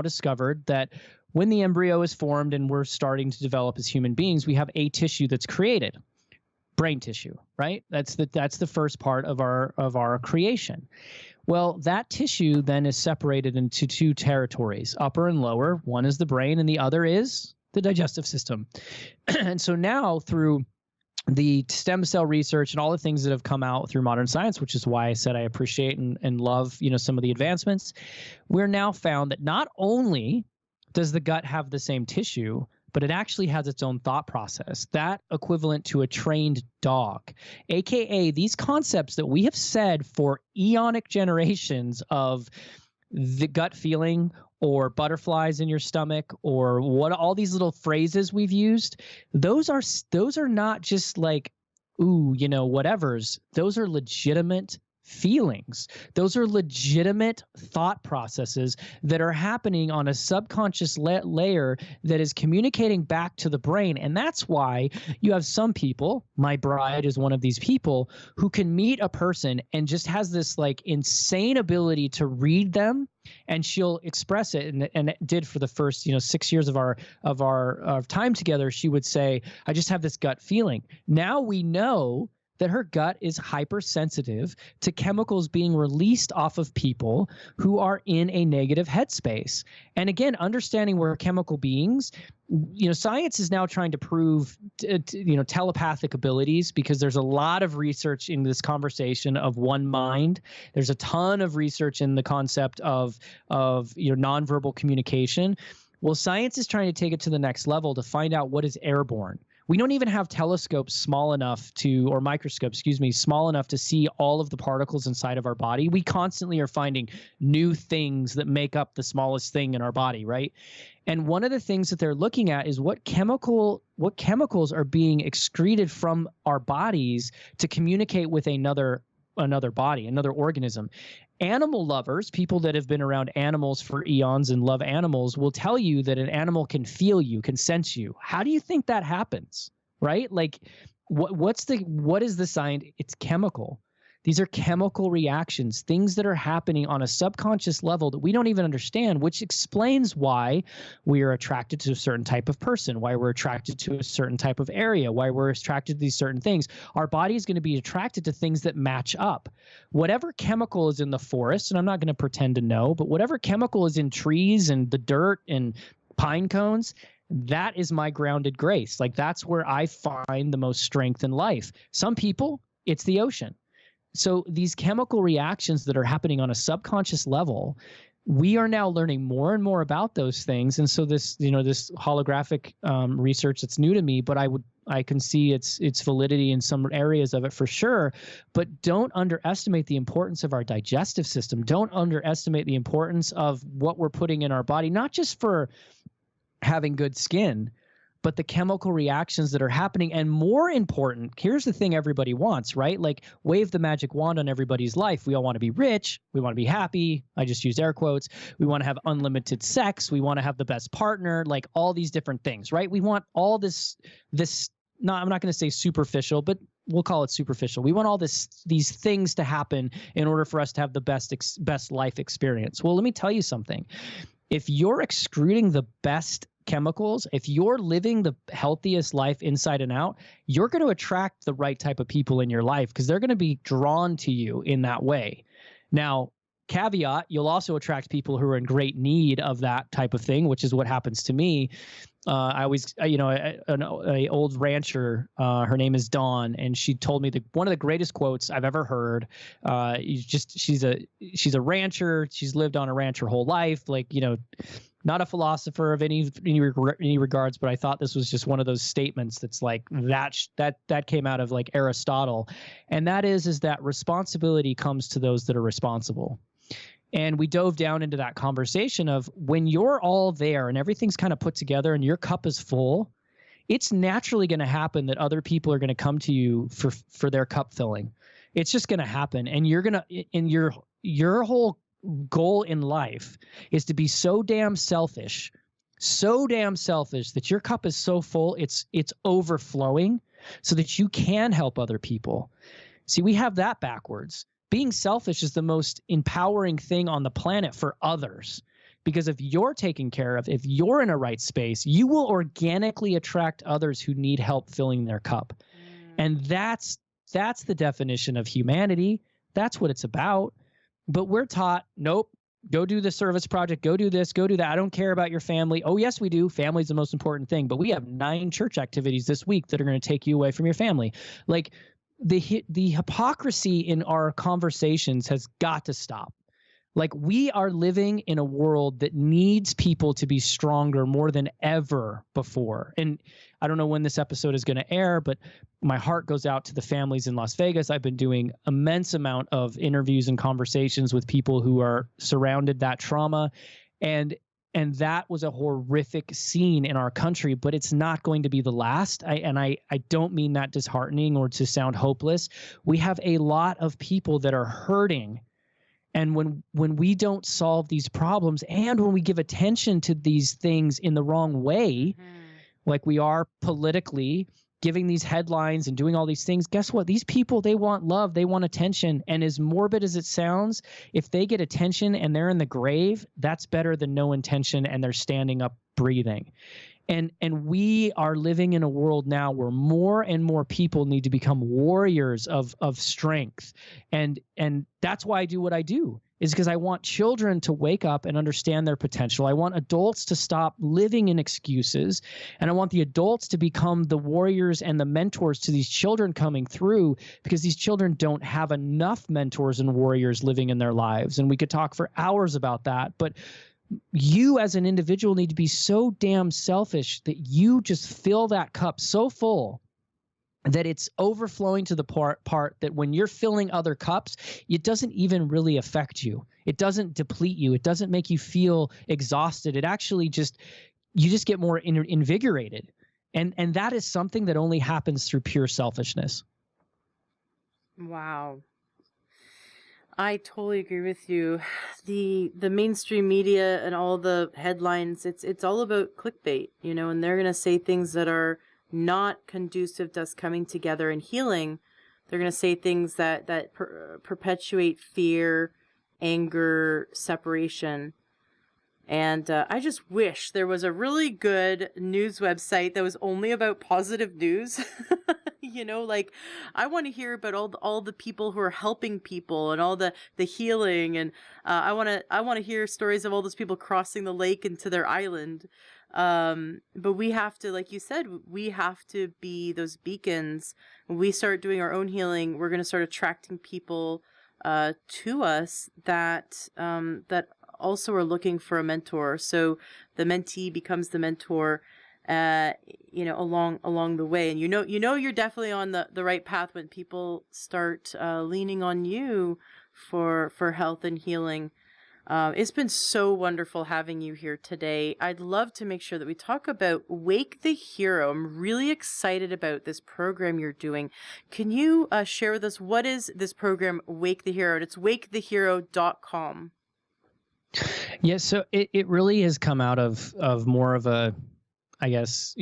discovered that when the embryo is formed and we're starting to develop as human beings, we have a tissue that's created. Brain tissue, right? That's the first part of our creation. Well, that tissue then is separated into two territories, upper and lower. One is the brain and the other is the digestive system. And so now through the stem cell research and all the things that have come out through modern science, which is why I said I appreciate and love, some of the advancements, we're now found that not only does the gut have the same tissue, but it actually has its own thought process, that equivalent to a trained dog, a.k.a. these concepts that we have said for eonic generations of the gut feeling or butterflies in your stomach or what all these little phrases we've used. Those are not just like, ooh, whatevers. Those are legitimate feelings. Those are legitimate thought processes that are happening on a subconscious layer that is communicating back to the brain. And that's why you have some people, my bride is one of these people, who can meet a person and just has this like insane ability to read them, and she'll express it. And it did for the first 6 years of our time together. She would say, I just have this gut feeling. Now we know that her gut is hypersensitive to chemicals being released off of people who are in a negative headspace. And again, understanding we're chemical beings, science is now trying to prove, telepathic abilities, because there's a lot of research in this conversation of one mind. There's a ton of research in the concept of nonverbal communication. Well, science is trying to take it to the next level to find out what is airborne. We don't even have telescopes or microscopes, small enough to see all of the particles inside of our body. We constantly are finding new things that make up the smallest thing in our body, right? And one of the things that they're looking at is what chemicals are being excreted from our bodies to communicate with another body, another organism. Animal lovers, people that have been around animals for eons and love animals, will tell you that an animal can feel you, can sense you. How do you think that happens, right? Like, what is the sign? It's chemical. These are chemical reactions, things that are happening on a subconscious level that we don't even understand, which explains why we are attracted to a certain type of person, why we're attracted to a certain type of area, why we're attracted to these certain things. Our body is going to be attracted to things that match up. Whatever chemical is in the forest, and I'm not going to pretend to know, but whatever chemical is in trees and the dirt and pine cones, that is my grounded grace. Like, that's where I find the most strength in life. Some people, it's the ocean. So these chemical reactions that are happening on a subconscious level, we are now learning more and more about those things. And so this holographic research, that's new to me, but I can see its validity in some areas of it for sure. But don't underestimate the importance of our digestive system. Don't underestimate the importance of what we're putting in our body, not just for having good skin, but the chemical reactions that are happening. And more important, here's the thing everybody wants, right? Like, wave the magic wand on everybody's life. We all want to be rich. We want to be happy. I just used air quotes. We want to have unlimited sex. We want to have the best partner, like all these different things, right? We want all this, no, I'm not going to say superficial, but we'll call it superficial. We want all these things to happen in order for us to have the best life experience. Well, let me tell you something. If you're excreting the best chemicals, if you're living the healthiest life inside and out, you're going to attract the right type of people in your life because they're going to be drawn to you in that way. Now, caveat, you'll also attract people who are in great need of that type of thing, which is what happens to me. I always, an old rancher, her name is Dawn, and she told me one of the greatest quotes I've ever heard. She's a rancher. She's lived on a ranch her whole life. Like, not a philosopher of any regards, but I thought this was just one of those statements that's like that came out of like Aristotle, and that is that responsibility comes to those that are responsible. And we dove down into that conversation of when you're all there and everything's kind of put together and your cup is full, it's naturally going to happen that other people are going to come to you for their cup filling. It's just going to happen, and you're going to in your whole goal in life is to be so damn selfish that your cup is so full it's overflowing so that you can help other people. See, we have that backwards. Being selfish is the most empowering thing on the planet for others, because if you're taken care of, if you're in a right space, you will organically attract others who need help filling their cup. And that's the definition of humanity. That's what it's about. But we're taught, nope, go do the service project, go do this, go do that. I don't care about your family. Oh, yes, we do. Family's the most important thing. But we have 9 church activities this week that are going to take you away from your family. Like, the hypocrisy in our conversations has got to stop. Like, we are living in a world that needs people to be stronger more than ever before. And I don't know when this episode is going to air, but my heart goes out to the families in Las Vegas. I've been doing immense amount of interviews and conversations with people who are surrounded that trauma. And that was a horrific scene in our country, but it's not going to be the last. I don't mean that disheartening or to sound hopeless. We have a lot of people that are hurting. And when we don't solve these problems, and when we give attention to these things in the wrong way, like we are politically giving these headlines and doing all these things, guess what? These people, they want love, they want attention. And as morbid as it sounds, if they get attention and they're in the grave, that's better than no attention and they're standing up breathing. And we are living in a world now where more and more people need to become warriors of strength. And that's why I do what I do, is because I want children to wake up and understand their potential. I want adults to stop living in excuses. And I want the adults to become the warriors and the mentors to these children coming through, because these children don't have enough mentors and warriors living in their lives. And we could talk for hours about that. But you as an individual need to be so damn selfish that you just fill that cup so full that it's overflowing to the part that when you're filling other cups, it doesn't even really affect you. It doesn't deplete you. It doesn't make you feel exhausted. It actually you just get more invigorated. And that is something that only happens through pure selfishness. Wow. I totally agree with you. The mainstream media and all the headlines, it's all about clickbait, and they're going to say things that are not conducive to us coming together and healing. They're going to say things that perpetuate fear, anger, separation. And I just wish there was a really good news website that was only about positive news. Like, I want to hear about all the people who are helping people and all the healing. And I want to hear stories of all those people crossing the lake into their island. But we have to, like you said, we have to be those beacons. When we start doing our own healing, we're going to start attracting people to us that also are looking for a mentor. So the mentee becomes the mentor, along the way. And you're definitely on the right path when people start leaning on you for health and healing. It's been so wonderful having you here today. I'd love to make sure that we talk about Wake the Hero. I'm really excited about this program you're doing. Can you share with us, what is this program, Wake the Hero? And it's wakethehero.com. Yeah, so it really has come out of more of a, I guess,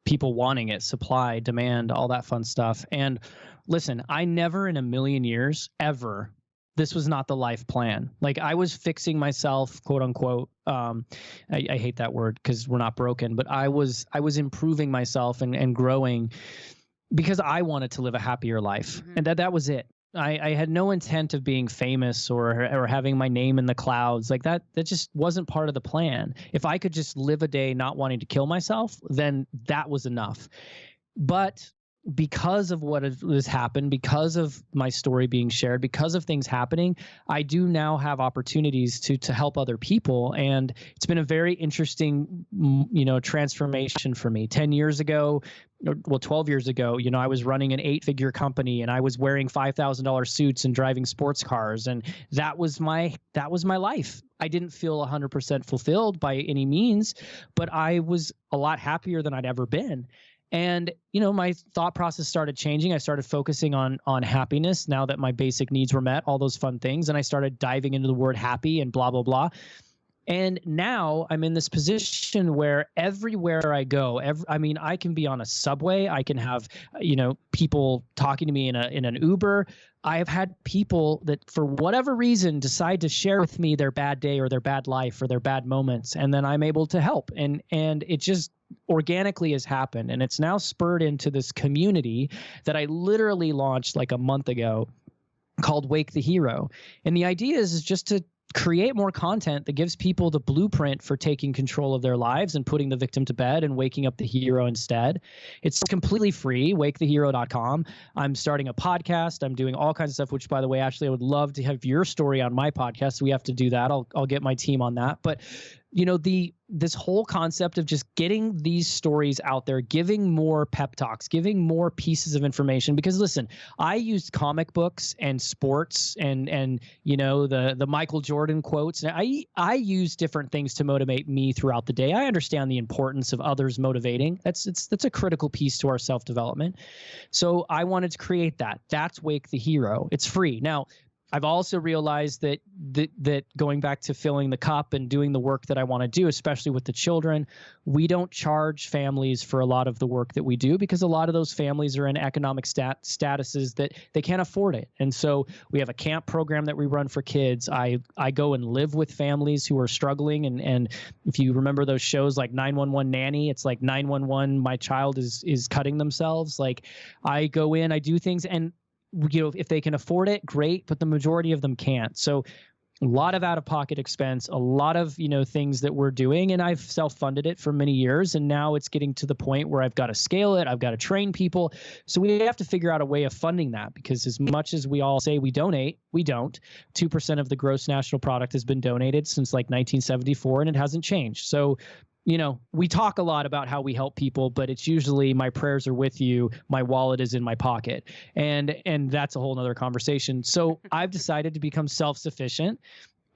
people wanting it, supply, demand, all that fun stuff. And listen, I never in a million years, ever, this was not the life plan. Like, I was fixing myself, quote unquote. I hate that word because we're not broken, but I was improving myself and growing because I wanted to live a happier life. Mm-hmm. And that was it. I had no intent of being famous or having my name in the clouds. Like that just wasn't part of the plan. If I could just live a day not wanting to kill myself, then that was enough. But because of what has happened, because of my story being shared, because of things happening, I do now have opportunities to help other people. And it's been a very interesting, transformation for me. 10 years ago, well, 12 years ago, I was running an 8-figure company and I was wearing $5,000 suits and driving sports cars. And that was my life. I didn't feel 100% fulfilled by any means, but I was a lot happier than I'd ever been. And, my thought process started changing. I started focusing on happiness now that my basic needs were met, all those fun things. And I started diving into the word happy and blah, blah, blah. And now I'm in this position where everywhere I go, I can be on a subway. I can have, people talking to me in an Uber. I have had people that for whatever reason decide to share with me their bad day or their bad life or their bad moments. And then I'm able to help. And it just organically has happened. And it's now spurred into this community that I literally launched like a month ago called Wake the Hero. And the idea is just to create more content that gives people the blueprint for taking control of their lives and putting the victim to bed and waking up the hero instead. It's completely free, wakethehero.com. I'm starting a podcast. I'm doing all kinds of stuff, which, by the way, Ashley, I would love to have your story on my podcast. We have to do that. I'll get my team on that. But this whole concept of just getting these stories out there, giving more pep talks, giving more pieces of information. Because listen, I used comic books and sports and the Michael Jordan quotes. And I use different things to motivate me throughout the day. I understand the importance of others motivating. That's a critical piece to our self-development. So I wanted to create that. That's Wake the Hero. It's free. Now, I've also realized that going back to filling the cup and doing the work that I want to do, especially with the children, we don't charge families for a lot of the work that we do because a lot of those families are in economic statuses that they can't afford it. And so we have a camp program that we run for kids. I go and live with families who are struggling. And if you remember those shows like 911 Nanny, it's like 911, my child is cutting themselves. Like I go in, I do things, and if they can afford it, great, but the majority of them can't. So a lot of out-of-pocket expense, a lot of, things that we're doing, and I've self-funded it for many years, and now it's getting to the point where I've got to scale it, I've got to train people. So we have to figure out a way of funding that, because as much as we all say we donate, we don't. 2% of the gross national product has been donated since like 1974, and it hasn't changed. So we talk a lot about how we help people, but it's usually my prayers are with you, my wallet is in my pocket. And that's a whole nother conversation. So I've decided to become self-sufficient.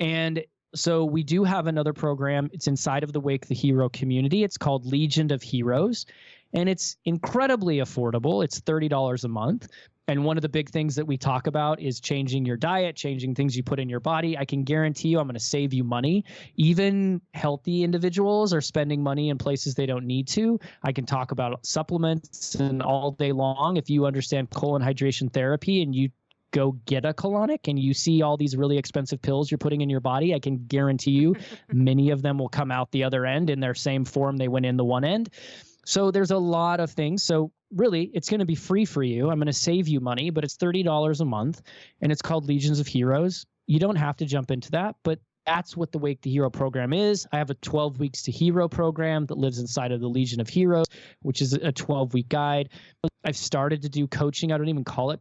And so we do have another program. It's inside of the Wake the Hero community. It's called Legion of Heroes. And it's incredibly affordable. It's $30 a month. And one of the big things that we talk about is changing your diet, changing things you put in your body. I can guarantee you I'm going to save you money. Even healthy individuals are spending money in places they don't need to. I can talk about supplements and all day long. If you understand colon hydration therapy and you go get a colonic and you see all these really expensive pills you're putting in your body, I can guarantee you many of them will come out the other end in their same form they went in the one end. So there's a lot of things. So really, it's going to be free for you. I'm going to save you money, but it's $30 a month, and it's called Legions of Heroes. You don't have to jump into that, but that's what the Wake the Hero program is. I have a 12 Weeks to Hero program that lives inside of the Legion of Heroes, which is a 12-week guide. I've started to do coaching. I don't even call it.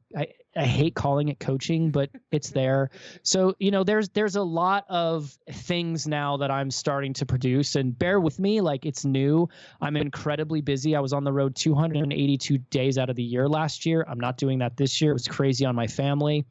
I hate calling it coaching, but it's there. So, there's a lot of things now that I'm starting to produce, and bear with me, like it's new. I'm incredibly busy. I was on the road 282 days out of the year last year. I'm not doing that this year. It was crazy on my family.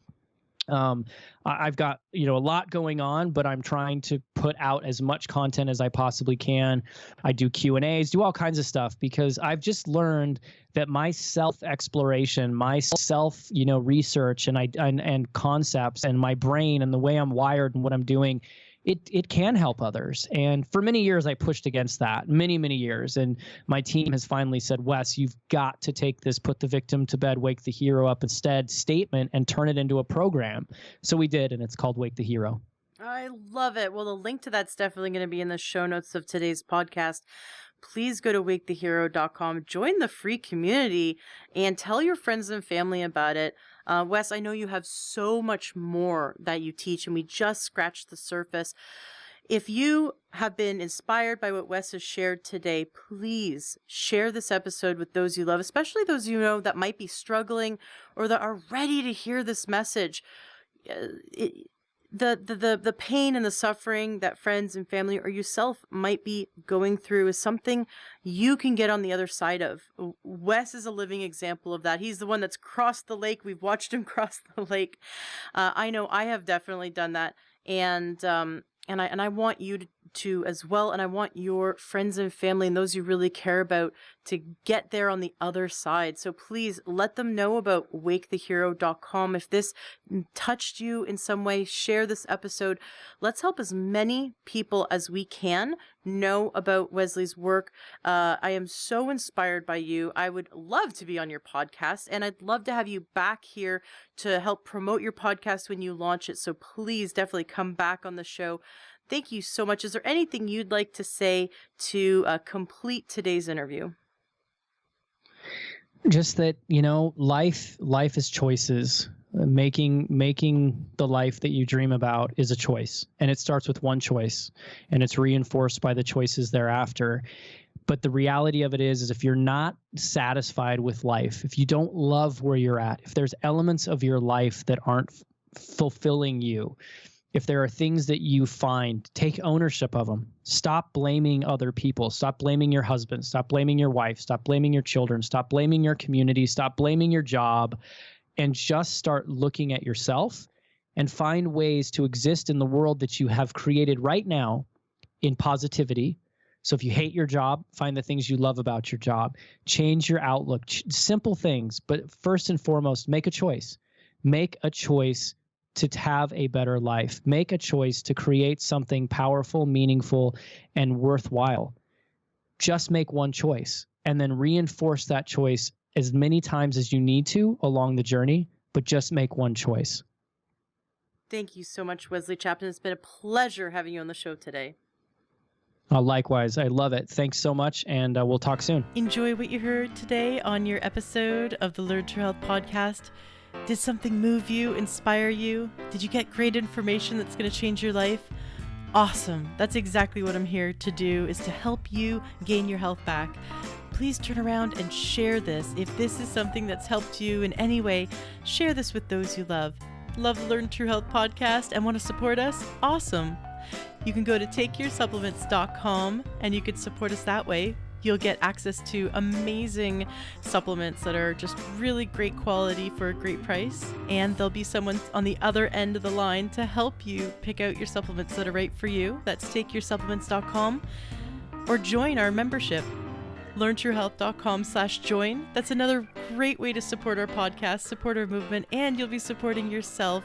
I've got, a lot going on, but I'm trying to put out as much content as I possibly can. I do Q&As, do all kinds of stuff, because I've just learned that my self-exploration, my self, research and concepts and my brain and the way I'm wired and what I'm doing, it can help others. And for many years, I pushed against that, many, many years. And my team has finally said, Wes, you've got to take this, put the victim to bed, wake the hero up instead statement and turn it into a program. So we did, and it's called Wake the Hero. I love it. Well, the link to that's definitely going to be in the show notes of today's podcast. Please go to wakethehero.com, join the free community, and tell your friends and family about it. Wes, I know you have so much more that you teach, and we just scratched the surface. If you have been inspired by what Wes has shared today, please share this episode with those you love, especially those you know that might be struggling or that are ready to hear this message. The pain and the suffering that friends and family or yourself might be going through is something you can get on the other side of. Wes is a living example of that. He's the one that's crossed the lake. We've watched him cross the lake. I know I have definitely done that. And I want you to as well. And I want your friends and family and those you really care about to get there on the other side. So please let them know about wakethehero.com. If this touched you in some way, share this episode. Let's help as many people as we can know about Wesley's work. I am so inspired by you. I would love to be on your podcast, and I'd love to have you back here to help promote your podcast when you launch it. So please definitely come back on the show. Thank you so much. Is there anything you'd like to say to complete today's interview? Just that, life is choices. Making the life that you dream about is a choice, and it starts with one choice, and it's reinforced by the choices thereafter. But the reality of it is if you're not satisfied with life, if you don't love where you're at, if there's elements of your life that aren't fulfilling you, if there are things that you find, take ownership of them. Stop blaming other people. Stop blaming your husband. Stop blaming your wife. Stop blaming your children. Stop blaming your community. Stop blaming your job. And just start looking at yourself and find ways to exist in the world that you have created right now in positivity. So if you hate your job, find the things you love about your job. Change your outlook. Simple things. But first and foremost, make a choice. Make a choice to have a better life. Make a choice to create something powerful, meaningful, and worthwhile. Just make one choice and then reinforce that choice as many times as you need to along the journey, but just make one choice. Thank you so much, Wesley Chapman. It's been a pleasure having you on the show today. Likewise. I love it. Thanks so much, and we'll talk soon. Enjoy what you heard today on your episode of the Learn True Health podcast. Did something move you, inspire you? Did you get great information that's going to change your life? Awesome. That's exactly what I'm here to do, is to help you gain your health back. Please turn around and share this. If this is something that's helped you in any way, share this with those you love. Love the Learn True Health podcast and want to support us? Awesome. You can go to takeyoursupplements.com and you can support us that way. You'll get access to amazing supplements that are just really great quality for a great price. And there'll be someone on the other end of the line to help you pick out your supplements that are right for you. That's takeyoursupplements.com. Or join our membership, learntruehealth.com/join. That's another great way to support our podcast, support our movement, and you'll be supporting yourself.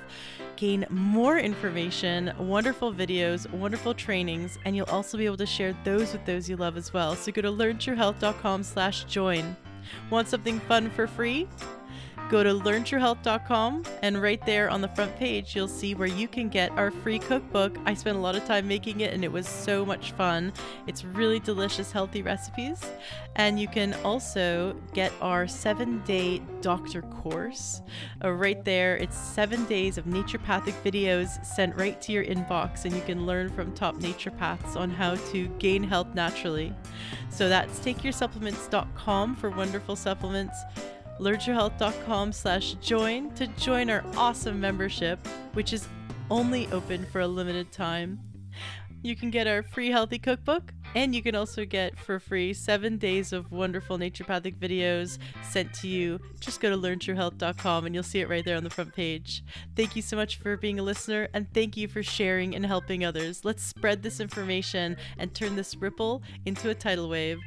Gain more information, wonderful videos, wonderful trainings, and you'll also be able to share those with those you love as well. So go to learntruehealth.com/join. Want something fun for free? Go to learntruehealth.com, and right there on the front page, you'll see where you can get our free cookbook. I spent a lot of time making it, and it was so much fun. It's really delicious, healthy recipes. And you can also get our 7-day doctor course. Right there, it's 7 days of naturopathic videos sent right to your inbox, and you can learn from top naturopaths on how to gain health naturally. So that's takeyoursupplements.com for wonderful supplements. learntruehealth.com/join to join our awesome membership, which is only open for a limited time. You can get our free healthy cookbook, and you can also get for free 7 days of wonderful naturopathic videos sent to you. Just go to learntruehealth.com and you'll see it right there on the front page. Thank you so much for being a listener, and thank you for sharing and helping others. Let's spread this information and turn this ripple into a tidal wave.